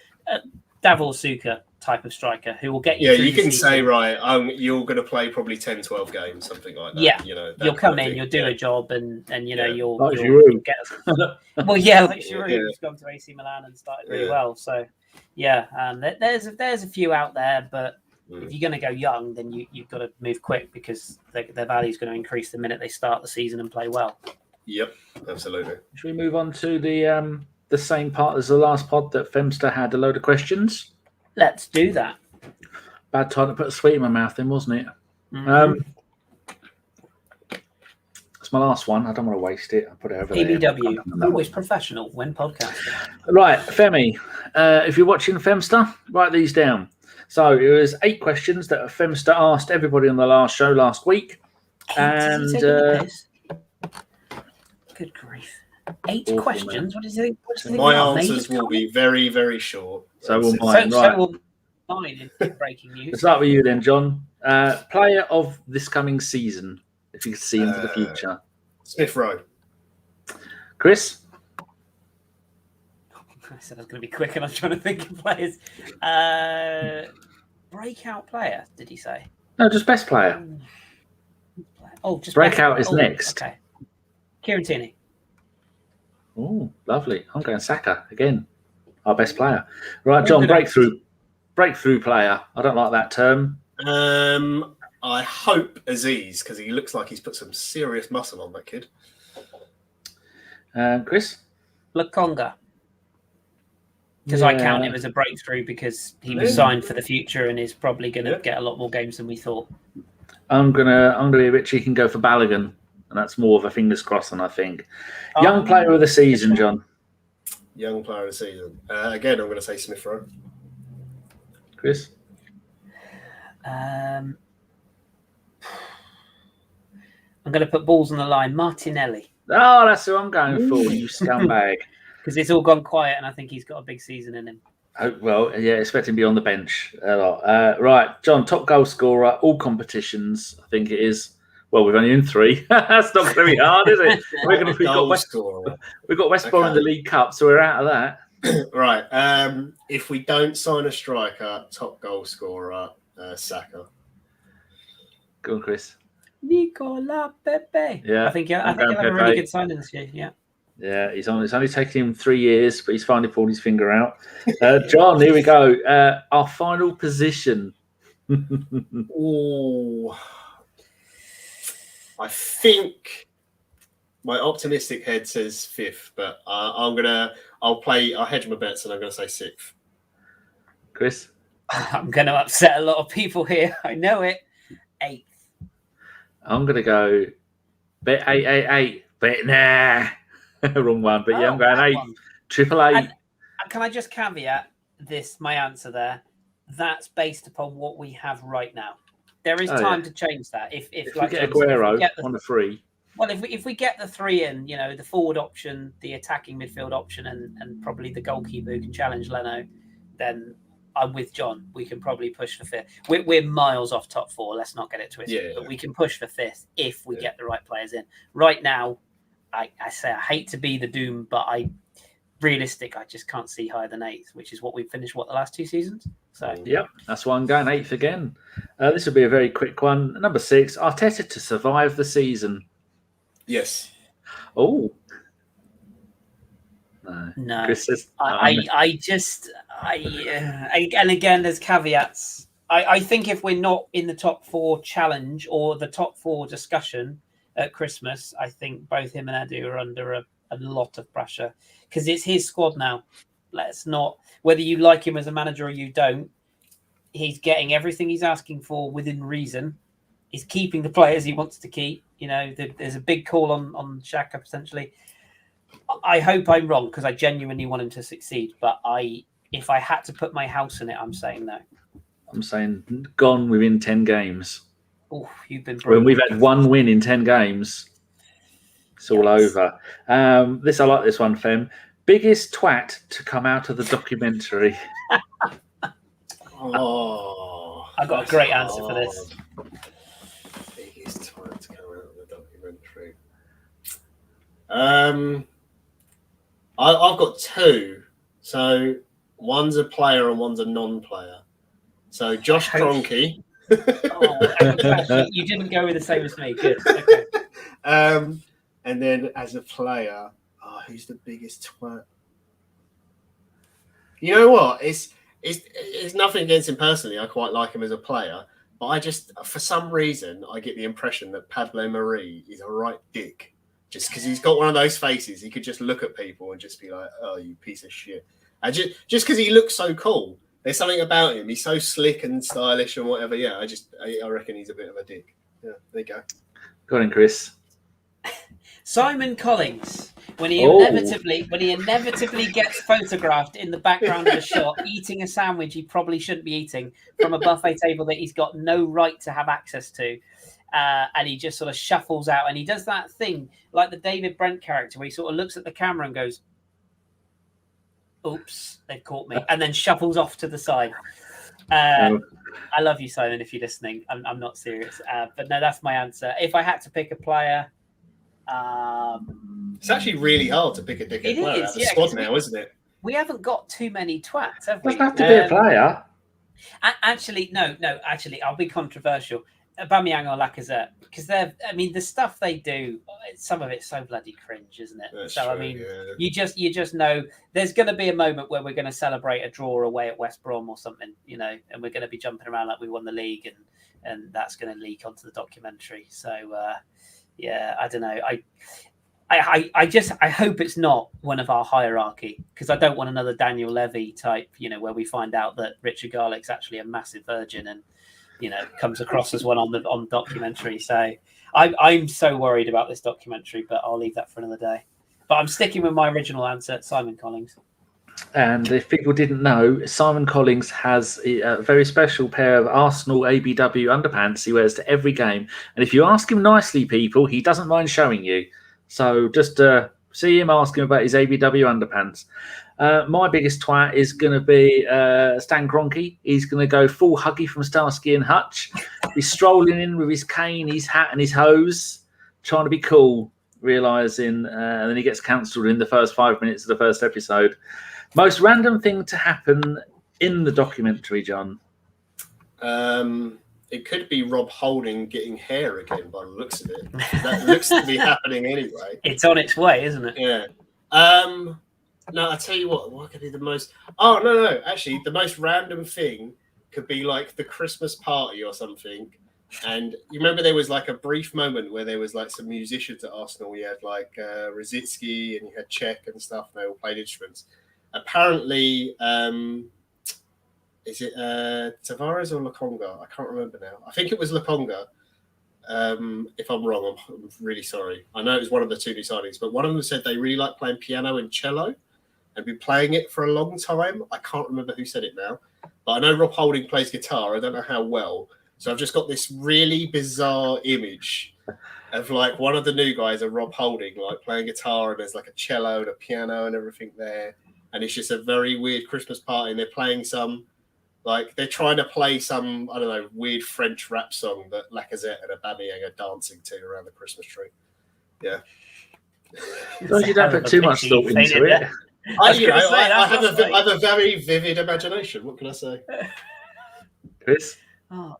Speaker 1: Davor Suker type of striker who will get you.
Speaker 2: Yeah, you can say, right, you're going to play probably 10, 12 games, something like that.
Speaker 1: Yeah, you'll come in, you'll do a job, and you'll get. Well, like Giroud, who's gone to AC Milan and started really well. So, there's a few out there, but if you're going to go young, then you've got to move quick because their value is going to increase the minute they start the season and play well.
Speaker 2: Yep, absolutely.
Speaker 3: Should we move on to the same part as the last pod that Femster had a load of questions?
Speaker 1: Let's do that.
Speaker 3: Bad time to put a sweet in my mouth then, wasn't it?
Speaker 1: Mm-hmm.
Speaker 3: It's my last one. I don't want to waste it. I'll put it over there.
Speaker 1: ABW, always professional when podcasting.
Speaker 3: Right, Femi, if you're watching Femster, write these down. So it was 8 questions that Femster asked everybody on the last show last week. And
Speaker 1: good grief. 8 questions? Man. What does he think?
Speaker 2: My answers will be very, very short.
Speaker 3: So will mine. So
Speaker 1: will mine in breaking news.
Speaker 3: Let's start with you then, John. Player of this coming season, if you could see into the future.
Speaker 2: Smith Rowe.
Speaker 3: Chris?
Speaker 1: I said I was going to be quick and I was trying to think of players. Breakout player, did he say?
Speaker 3: No, just best player.
Speaker 1: Oh, just
Speaker 3: breakout is next.
Speaker 1: Okay. Kieran Tierney.
Speaker 3: Oh, lovely. I'm going Saka again. Our best player. Right, John, breakthrough player. I don't like that term.
Speaker 2: I hope Aziz, because he looks like he's put some serious muscle on that kid.
Speaker 3: Chris?
Speaker 1: Lokonga. Because I count him as a breakthrough because he was signed for the future and is probably going to get a lot more games than we thought.
Speaker 3: I'm gonna be a bit cheeky and go for Bellerin, and that's more of a fingers crossed than I think. Young player of the season, John.
Speaker 2: Young player of the season. Again, I'm going to say Smith Rowe.
Speaker 3: Chris?
Speaker 1: I'm going to put balls on the line. Martinelli.
Speaker 3: Oh, that's who I'm going for, you scumbag.
Speaker 1: Because it's all gone quiet, and I think he's got a big season in him.
Speaker 3: Oh, well, expect him to be on the bench a lot. Right, John, top goal scorer, all competitions, I think it is. Well, we've only in 3. That's not going to be hard, is it? We've got West Brom in the League Cup, so we're out of that.
Speaker 2: Right. If we don't sign a striker, top goal scorer, Saka.
Speaker 3: Go on, Chris.
Speaker 1: Nicolas Pepe.
Speaker 3: Yeah,
Speaker 1: I think he'll have a really good signing this year. Yeah.
Speaker 3: Yeah, it's only taken him 3 years, but he's finally pulled his finger out. John, here we go. Our final position.
Speaker 2: Oh, I think my optimistic head says 5th, but I'll hedge my bets and I'm gonna say 6th.
Speaker 3: Chris,
Speaker 1: I'm gonna upset a lot of people here. I know it. 8th.
Speaker 3: I'm gonna go bet 8. Bet nah. Wrong one, but I'm going 8. Triple 8.
Speaker 1: And can I just caveat my answer there? That's based upon what we have right now. There is time to change that. If
Speaker 3: we get Aguero on the 3.
Speaker 1: Well, if we get the 3 in, the forward option, the attacking midfield option, and probably the goalkeeper who can challenge Leno, then I'm with John. We can probably push for 5th. We're miles off top 4. Let's not get it twisted. But we can push for 5th if we get the right players in. Right now, I say I hate to be the doom, but realistic, I just can't see higher than 8th, which is what we've finished, the last 2 seasons? So
Speaker 3: Yep, that's why I'm going 8th again. This will be a very quick one. Number 6, Arteta to survive the season.
Speaker 2: Yes.
Speaker 3: Oh.
Speaker 1: No.
Speaker 3: Kris says,
Speaker 1: and again, there's caveats. I think if we're not in the top 4 challenge or the top 4 discussion at Christmas, I think both him and Edu are under a lot of pressure because it's his squad now. Let's not, whether you like him as a manager or you don't, he's getting everything he's asking for within reason. He's keeping the players he wants to keep. You know, there's a big call on Xhaka potentially. I hope I'm wrong because I genuinely want him to succeed. But if I had to put my house in it, I'm saying no. I'm
Speaker 3: saying gone within 10 games.
Speaker 1: Oh, you've been
Speaker 3: brutal. When we've had 1 win in 10 games, it's all over. I like this one, Fem. Biggest twat to come out of the documentary.
Speaker 1: I've got a great answer for this.
Speaker 2: Biggest twat to come out of the documentary. I've got 2. So one's a player and one's a non-player. So Josh Kroenke.
Speaker 1: You didn't go with the same as me. Good. Okay.
Speaker 2: And then as a player, who's the biggest twat? You know what? It's nothing against him personally. I quite like him as a player, but I just, for some reason, I get the impression that Pablo Mari is a right dick. Just because he's got one of those faces, he could just look at people and just be like, "Oh, you piece of shit." And just because he looks so cool, there's something about him. He's so slick and stylish and whatever. Yeah, I reckon he's a bit of a dick. Yeah, there you go.
Speaker 3: Go on, Kris.
Speaker 1: Simon Collins, when he inevitably gets photographed in the background of a shot eating a sandwich he probably shouldn't be eating from a buffet table that he's got no right to have access to, and he just sort of shuffles out and he does that thing like the David Brent character where he sort of looks at the camera and goes, "Oops, they've caught me," and then shuffles off to the side. I love you, Simon, if you're listening. I'm not serious, but no, that's my answer. If I had to pick a player.
Speaker 2: It's actually really hard to pick a dickhead player out of the squad now, isn't it?
Speaker 1: We haven't got too many twats, have we?
Speaker 3: Doesn't have to be a player.
Speaker 1: Actually, no. Actually, I'll be controversial. Aubameyang or Lacazette, because the stuff they do, some of it's so bloody cringe, isn't it?
Speaker 2: That's
Speaker 1: so
Speaker 2: true,
Speaker 1: you just know there's going to be a moment where we're going to celebrate a draw away at West Brom or something, you know, and we're going to be jumping around like we won the league, and that's going to leak onto the documentary. So. Yeah, I don't know. I hope it's not one of our hierarchy because I don't want another Daniel Levy type, you know, where we find out that Richard Garlick's actually a massive virgin and, you know, comes across as one on the documentary. So I'm so worried about this documentary, but I'll leave that for another day. But I'm sticking with my original answer, Simon Collins.
Speaker 3: And if people didn't know, Simon Collins has a very special pair of Arsenal ABW underpants he wears to every game. And if you ask him nicely, people, he doesn't mind showing you. So just see him, ask him about his ABW underpants. My biggest twat is going to be Stan Kroenke. He's going to go full Huggy from Starsky and Hutch. He's strolling in with his cane, his hat and his hose, trying to be cool, realising, and then he gets cancelled in the first 5 minutes of the first episode. Most random thing to happen in the documentary, John?
Speaker 2: It could be Rob Holding getting hair again by the looks of it. That looks to be happening anyway.
Speaker 1: It's on its way, isn't it?
Speaker 2: Yeah. No, I tell you what could be the most... Oh, no. Actually, the most random thing could be like the Christmas party or something. And you remember there was like a brief moment where there was like some musicians at Arsenal. You had like Rosicki and you had Czech and stuff. And they all played instruments. Apparently, is it Tavares or Lokonga? I can't remember now. I think it was Lokonga. If I'm wrong, I'm really sorry. I know it was one of the 2 new signings, but one of them said they really like playing piano and cello and been playing it for a long time. I can't remember who said it now, but I know Rob Holding plays guitar. I don't know how well. So I've just got this really bizarre image of like one of the new guys, a Rob Holding, like playing guitar and there's like a cello and a piano and everything there. And it's just a very weird Christmas party. And they're playing they're trying to play some, I don't know, weird French rap song that Lacazette and Aubameyang are dancing to around the Christmas tree. Yeah.
Speaker 3: Well, you don't put too much thought into it.
Speaker 2: I have a very vivid imagination. What can I say?
Speaker 3: Kris?
Speaker 1: Oh,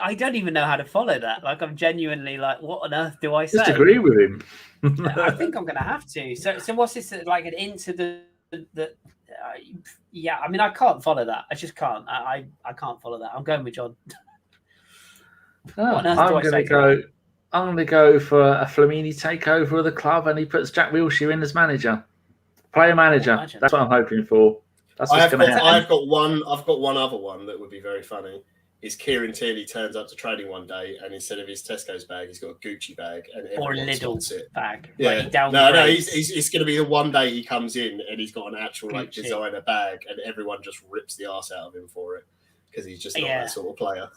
Speaker 1: I don't even know how to follow that. Like, I'm genuinely like, what on earth do I say?
Speaker 3: Just agree with him.
Speaker 1: I think I'm going to have to. So what's this, like an incident that... yeah, I mean, I can't follow that. I just can't. I can't follow that. I'm going with John.
Speaker 3: I'm going to go for a Flamini takeover of the club, and he puts Jack Wilshere in as manager, player manager. That's what I'm hoping for. That's what's going to happen.
Speaker 2: I've got one other one that would be very funny. Is Kieran Tierney turns up to training one day, and instead of his Tesco's bag, he's got a Gucci bag, and
Speaker 1: or a Lidl bag.
Speaker 2: Yeah, he's going to be the one day he comes in and he's got an actual like designer bag, and everyone just rips the arse out of him for it because he's just not that sort of player.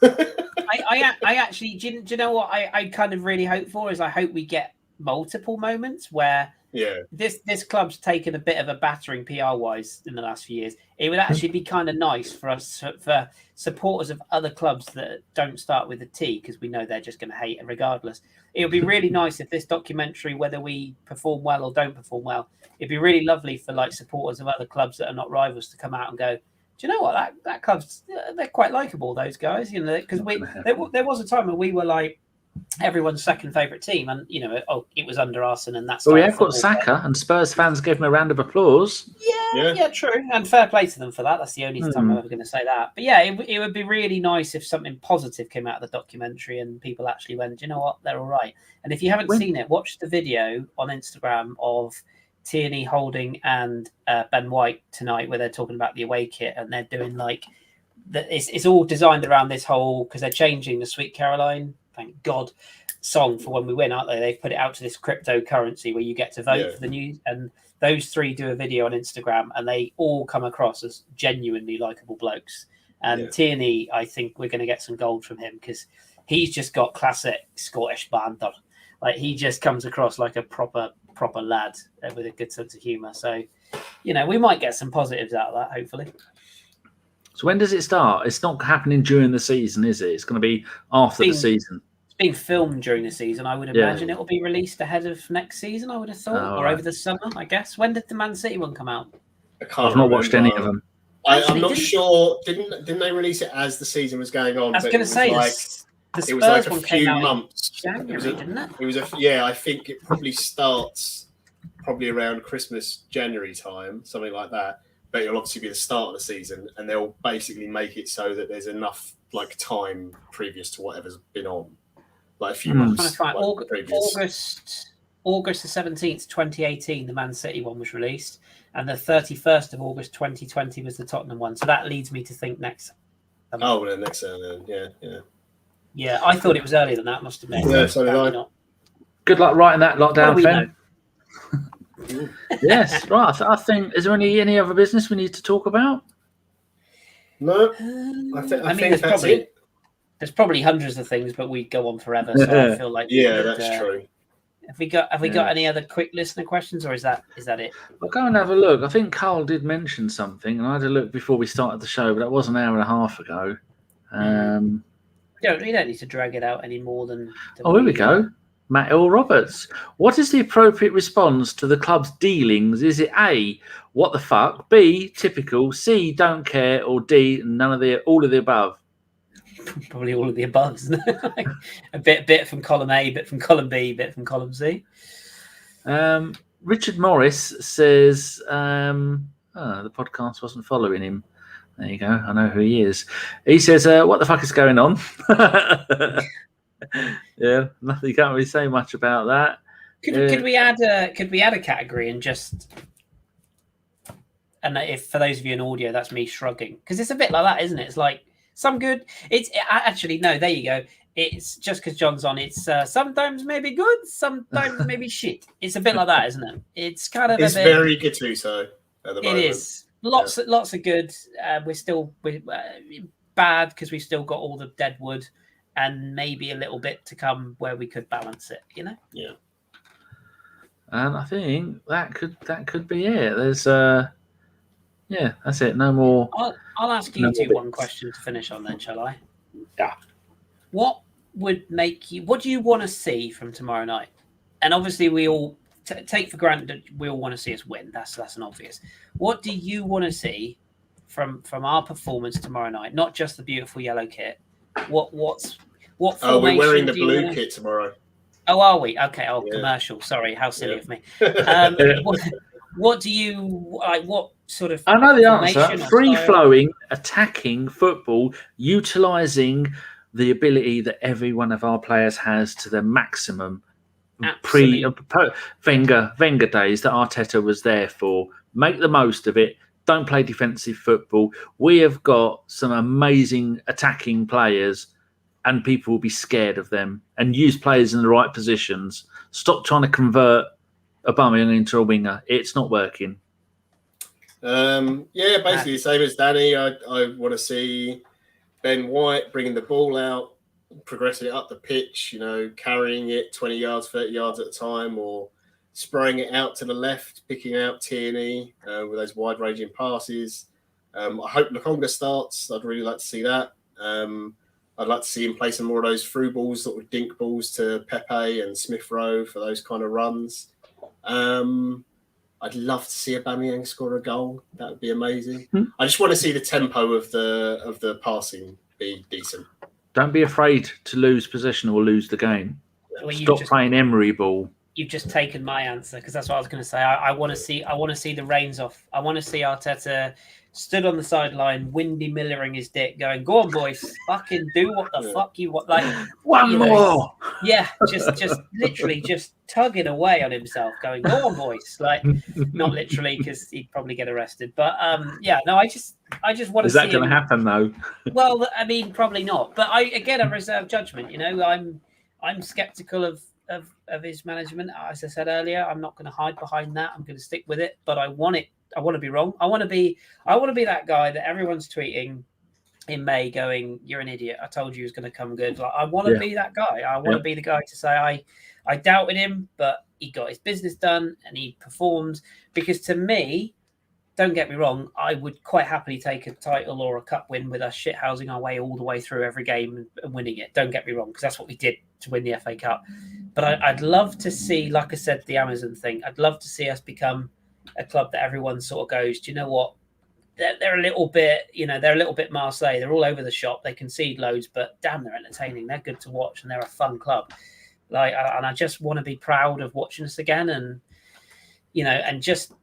Speaker 1: I actually, do you know what I kind of really hope for is I hope we get multiple moments where this club's taken a bit of a battering PR wise in the last few years. It would actually be kind of nice for us, for supporters of other clubs that don't start with a T, because we know they're just going to hate it regardless. It would be really nice if this documentary, whether we perform well or don't perform well, it'd be really lovely for like supporters of other clubs that are not rivals to come out and go, do you know what, that club's, they're quite likeable, those guys, you know, because there was a time when we were like everyone's second favourite team, and you know, it was under Arsenal, and that's.
Speaker 3: Well, we have got Saka, and Spurs fans gave him a round of applause.
Speaker 1: Yeah, true, and fair play to them for that. That's the only time I'm ever going to say that. But yeah, it would be really nice if something positive came out of the documentary and people actually went, do you know what, they're all right. And if you haven't seen it, watch the video on Instagram of Tierney, Holding, and Ben White tonight, where they're talking about the away kit, and they're doing like it's all designed around this whole, because they're changing the Sweet Caroline, thank God, song for when we win, aren't they? They've put it out to this cryptocurrency where you get to vote for the news, and those three do a video on Instagram, and they all come across as genuinely likable blokes. And Tierney, I think we're going to get some gold from him, because he's just got classic Scottish banter. Like, he just comes across like a proper lad with a good sense of humour. So, you know, we might get some positives out of that, hopefully.
Speaker 3: So when does it start? It's not happening during the season, is it? It's going to be after the season. It's
Speaker 1: being filmed during the season. I would imagine it will be released ahead of next season, I would have thought, or over the summer, I guess. When did the Man City one come out?
Speaker 3: I've not watched any of them.
Speaker 2: I'm not sure. Didn't they release it as the season was going on?
Speaker 1: I was going to say,
Speaker 2: it was like a few months.
Speaker 1: January, didn't it?
Speaker 2: It was I think it probably starts around Christmas, January time, something like that. But it'll obviously be the start of the season, and they'll basically make it so that there's enough like time previous to whatever's been on, like a few months.
Speaker 1: Like August the 17th, 2018, the Man City one was released, and the 31st of August 2020 was the Tottenham one. So that leads me to think next.
Speaker 2: Well, next then,
Speaker 1: yeah. I thought it was earlier than that. Must admit.
Speaker 2: Yeah, so did I.
Speaker 1: Not.
Speaker 3: Good luck writing that lot down, Fen. Yes, right. I think, is there any other business we need to talk about?
Speaker 2: No, I think
Speaker 1: there's probably hundreds of things, but we go on forever. So I feel like
Speaker 2: that's true.
Speaker 1: Have we got any other quick listener questions, or is that it?
Speaker 3: I'll go and have a look. I think Carl did mention something, and I had a look before we started the show, but that was an hour and a half ago.
Speaker 1: We don't need to drag it out any more than.
Speaker 3: Here we go. Matt L. Roberts. What is the appropriate response to the club's dealings? Is it A, what the fuck, B, typical, C, don't care, or D, all of the above?
Speaker 1: Probably all of the above, isn't it? A bit from column A, bit from column B, bit from column C.
Speaker 3: Richard Morris says, the podcast wasn't following him. There you go. I know who he is. He says, what the fuck is going on? Yeah, nothing. You can't really say much about that.
Speaker 1: Could we add a category and just, and if for those of you in audio, that's me shrugging, because it's a bit like that, isn't it? It's like some good. It's actually no. There you go. It's just because John's on. It's sometimes maybe good, sometimes maybe shit. It's a bit like that, isn't it? It's kind of.
Speaker 2: It's very Gattuso at the moment.
Speaker 1: It is lots of good. We're bad because we've still got all the dead wood. And maybe a little bit to come where we could balance it, you know?
Speaker 2: Yeah.
Speaker 3: And I think that could be it. There's that's it. No more.
Speaker 1: I'll ask you one question to finish on then, shall I?
Speaker 3: Yeah.
Speaker 1: What do you want to see from tomorrow night? And obviously we all take for granted that we all want to see us win. That's an obvious. What do you want to see from our performance tomorrow night? Not just the beautiful yellow kit. What
Speaker 2: Oh, we're wearing the
Speaker 1: do you
Speaker 2: blue
Speaker 1: wanna...
Speaker 2: kit tomorrow.
Speaker 1: Oh, are we? Okay. Oh,
Speaker 2: Yeah.
Speaker 1: Commercial. Sorry, how silly of me.
Speaker 2: Yeah.
Speaker 1: What do you like? What sort of?
Speaker 3: I know the answer.
Speaker 1: formation or
Speaker 3: Free-flowing, attacking football, utilising the ability that every one of our players has to their maximum. Wenger days that Arteta was there for. Make the most of it. Don't play defensive football. We have got some amazing attacking players, and people will be scared of them. And use players in the right positions. Stop trying to convert Aubameyang into a winger. It's not working.
Speaker 2: Yeah, basically the same as Danny. I want to see Ben White bringing the ball out, progressing it up the pitch, carrying it 20 yards, 30 yards at a time, or spraying it out to the left, picking out Tierney with those wide-ranging passes. I hope Lokonga starts. I'd really like to see that. I'd like to see him play some more of those through balls, sort of dink balls to Pepe and Smith Rowe for those kind of runs. I'd love to see Aubameyang score a goal. That would be amazing. I just want to see the tempo of the passing be decent.
Speaker 3: Don't be afraid to lose possession or lose the game.
Speaker 1: Well,
Speaker 3: Stop playing Emery ball.
Speaker 1: You've just taken my answer, because that's what I was going to say. I want to see the reins off. I want to see Arteta stood on the sideline, Windy Millering his dick, going, "Go on, boys, fucking do what the fuck you want." Like
Speaker 3: one more.
Speaker 1: Yeah, just literally just tugging away on himself, going, "Go on, boys." Like not literally, because he'd probably get arrested. But yeah, no, I just want to.
Speaker 3: Is that going to happen though?
Speaker 1: Well, I mean, probably not. But I reserve judgment. I'm skeptical of his management. As I said earlier, I'm not going to hide behind that. I'm going to stick with it. But I want to be wrong. I want to be that guy that everyone's tweeting in May, going, "You're an idiot. I told you he was going to come good." Like, I want to be that guy. I want to be the guy to say I doubted him, but he got his business done and he performed. Because to me, don't get me wrong, I would quite happily take a title or a cup win with us shithousing our way all the way through every game and winning it. Don't get me wrong, because that's what we did to win the FA Cup. But I'd love to see, like I said, the Amazon thing. I'd love to see us become a club that everyone sort of goes, "Do you know what? They're a little bit, they're a little bit Marseille. They're all over the shop. They concede loads, but damn, they're entertaining. They're good to watch, and they're a fun club." And I just want to be proud of watching us again, and and just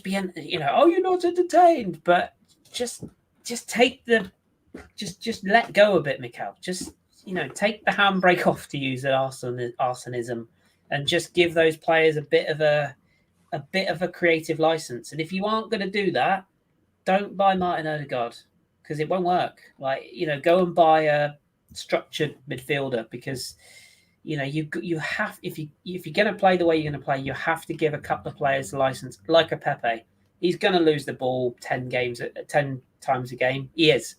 Speaker 1: be, "Oh, you're not entertained," but just take just let go a bit, Mikel. Just take the handbrake off, to use an arsonism, and just give those players a bit of a creative license. And if you aren't going to do that, don't buy Martin Odegaard, because it won't work. Go and buy a structured midfielder, because you have, if you're going to play the way you're going to play, you have to give a couple of players a license, like a Pepe. He's going to lose the ball 10 times a game. He is.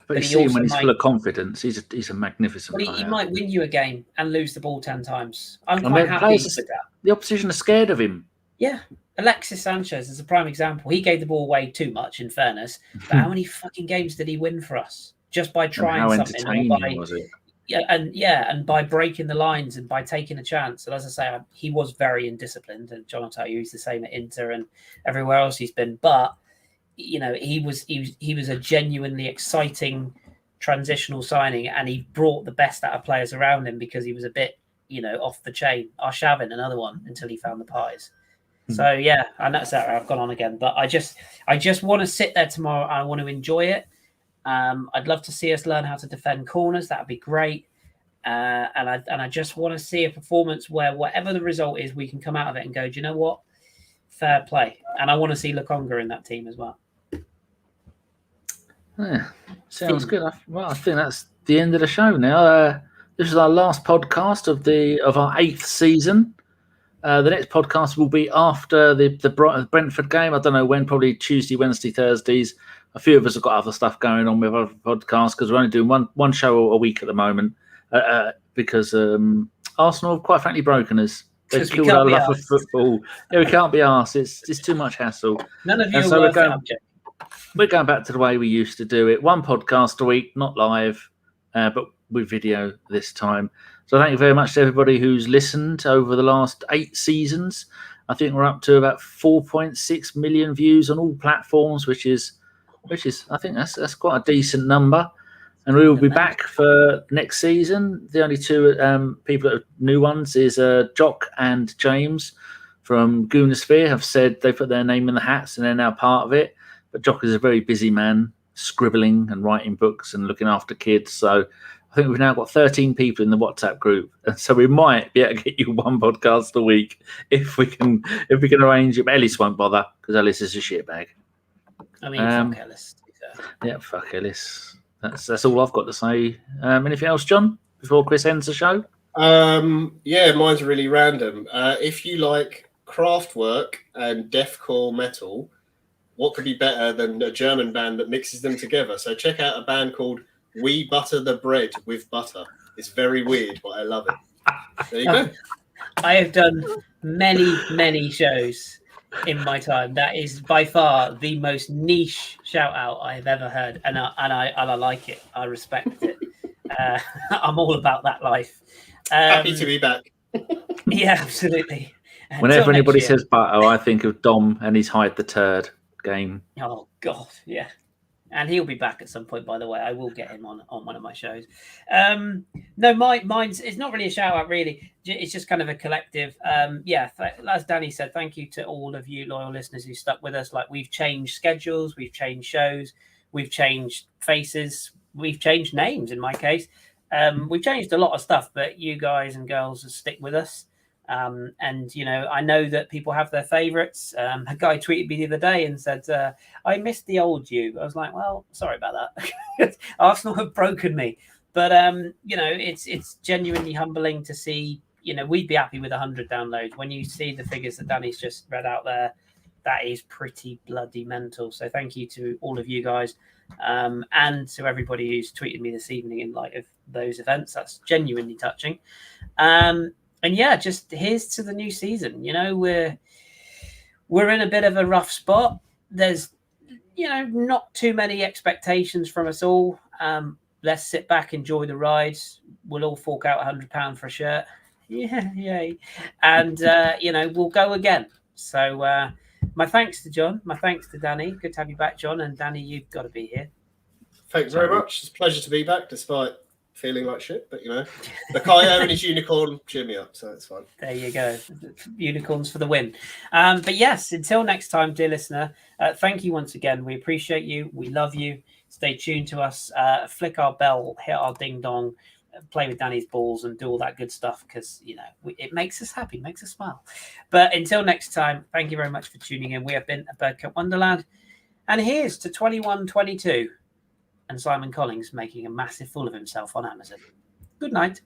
Speaker 3: But you see him when he's full of confidence. He's a magnificent player.
Speaker 1: He might win you a game and lose the ball 10 times. I'm quite happy with that.
Speaker 3: The opposition are scared of him.
Speaker 1: Yeah. Alexis Sanchez is a prime example. He gave the ball away too much, in fairness. But how many fucking games did he win for us? Just by trying something. How entertaining was it? And by breaking the lines and by taking a chance. And as I say, he was very indisciplined. And John will tell you, he's the same at Inter and everywhere else he's been. But he was a genuinely exciting transitional signing, and he brought the best out of players around him, because he was a bit, off the chain. Arshavin, another one, until he found the pies. So yeah, and that's that. I've gone on again, but I just want to sit there tomorrow. I want to enjoy it. I'd love to see us learn how to defend corners. That would be great. And I just want to see a performance where, whatever the result is, we can come out of it and go, "Do you know what? Fair play." And I want to see Lokonga in that team as well.
Speaker 3: Yeah, sounds good. I think that's the end of the show now. This is our last podcast of our 8th season. The next podcast will be after the Brentford game. I don't know when, probably Tuesday, Wednesday, Thursdays. A few of us have got other stuff going on with other podcasts, because we're only doing one show a week at the moment, because Arsenal have quite frankly broken us. They've killed our love of football. Yeah, we can't be arsed. It's too much hassle.
Speaker 1: None of you are worth the object.
Speaker 3: We're going back to the way we used to do it. One podcast a week, not live, but with video this time. So thank you very much to everybody who's listened over the last 8 seasons. I think we're up to about 4.6 million views on all platforms, which is I think that's quite a decent number. And we will be back for next season. The only two people that are new ones is Jock and James from Goonosphere have said they put their name in the hats and they're now part of it. But Jock is a very busy man, scribbling and writing books and looking after kids. So I think we've now got 13 people in the WhatsApp group. And so we might be able to get you one podcast a week if we can arrange it. But Ellis won't bother because Ellis is a shitbag.
Speaker 1: I mean, fuck Ellis.
Speaker 3: Yeah, fuck Ellis. That's all I've got to say. Anything else, John, before Kris ends the show?
Speaker 2: Yeah, mine's really random. If you like craft work and deathcore metal, what could be better than a German band that mixes them together? So check out a band called We Butter the Bread with Butter. It's very weird, but I love it. There you go.
Speaker 1: I have done many shows in my time. That is by far the most niche shout out I have ever heard, and I like it. I respect it. I'm all about that life.
Speaker 2: Happy to be back.
Speaker 1: Yeah, absolutely.
Speaker 3: Whenever anybody says butter, I think of Dom and his Hide the Turd game.
Speaker 1: Oh God, yeah. And he'll be back at some point, by the way. I will get him on one of my shows. No, mine's it's not really a shout out, really. It's just kind of a collective. As Danny said, thank you to all of you loyal listeners who stuck with us. Like, we've changed schedules, we've changed shows, we've changed faces, we've changed names in my case. We've changed a lot of stuff, but you guys and girls stick with us. And you know, I know that people have their favorites. A guy tweeted me the other day and said, I missed the old you. I was like, well, sorry about that. Arsenal have broken me. But you know, it's genuinely humbling to see. You know, we'd be happy with 100 downloads. When you see the figures that Danny's just read out there, that is pretty bloody mental. So thank you to all of you guys, and to everybody who's tweeted me this evening in light of those events. That's genuinely touching. And yeah, just here's to the new season. You know, we're in a bit of a rough spot. There's, you know, not too many expectations from us all. Let's sit back, enjoy the rides. We'll all fork out £100 for a shirt. Yeah, yay. And, you know, we'll go again. So my thanks to John. My thanks to Danny. Good to have you back, John. And Danny, you've got to be here.
Speaker 2: Thanks very much. It's a pleasure to be back, despite feeling like shit, but you know, Bukayo and his unicorn cheer me up, so it's fine.
Speaker 1: There you go, unicorns for the win. But yes, until next time, dear listener, thank you once again. We appreciate you, we love you. Stay tuned to us, flick our bell, hit our ding dong, play with Danny's balls, and do all that good stuff, because you know it makes us happy, makes us smile. But until next time, thank you very much for tuning in. We have been a Bergkamp Wonderland, and here's to 21-22. And Simon Collins making a massive fool of himself on Amazon. Good night.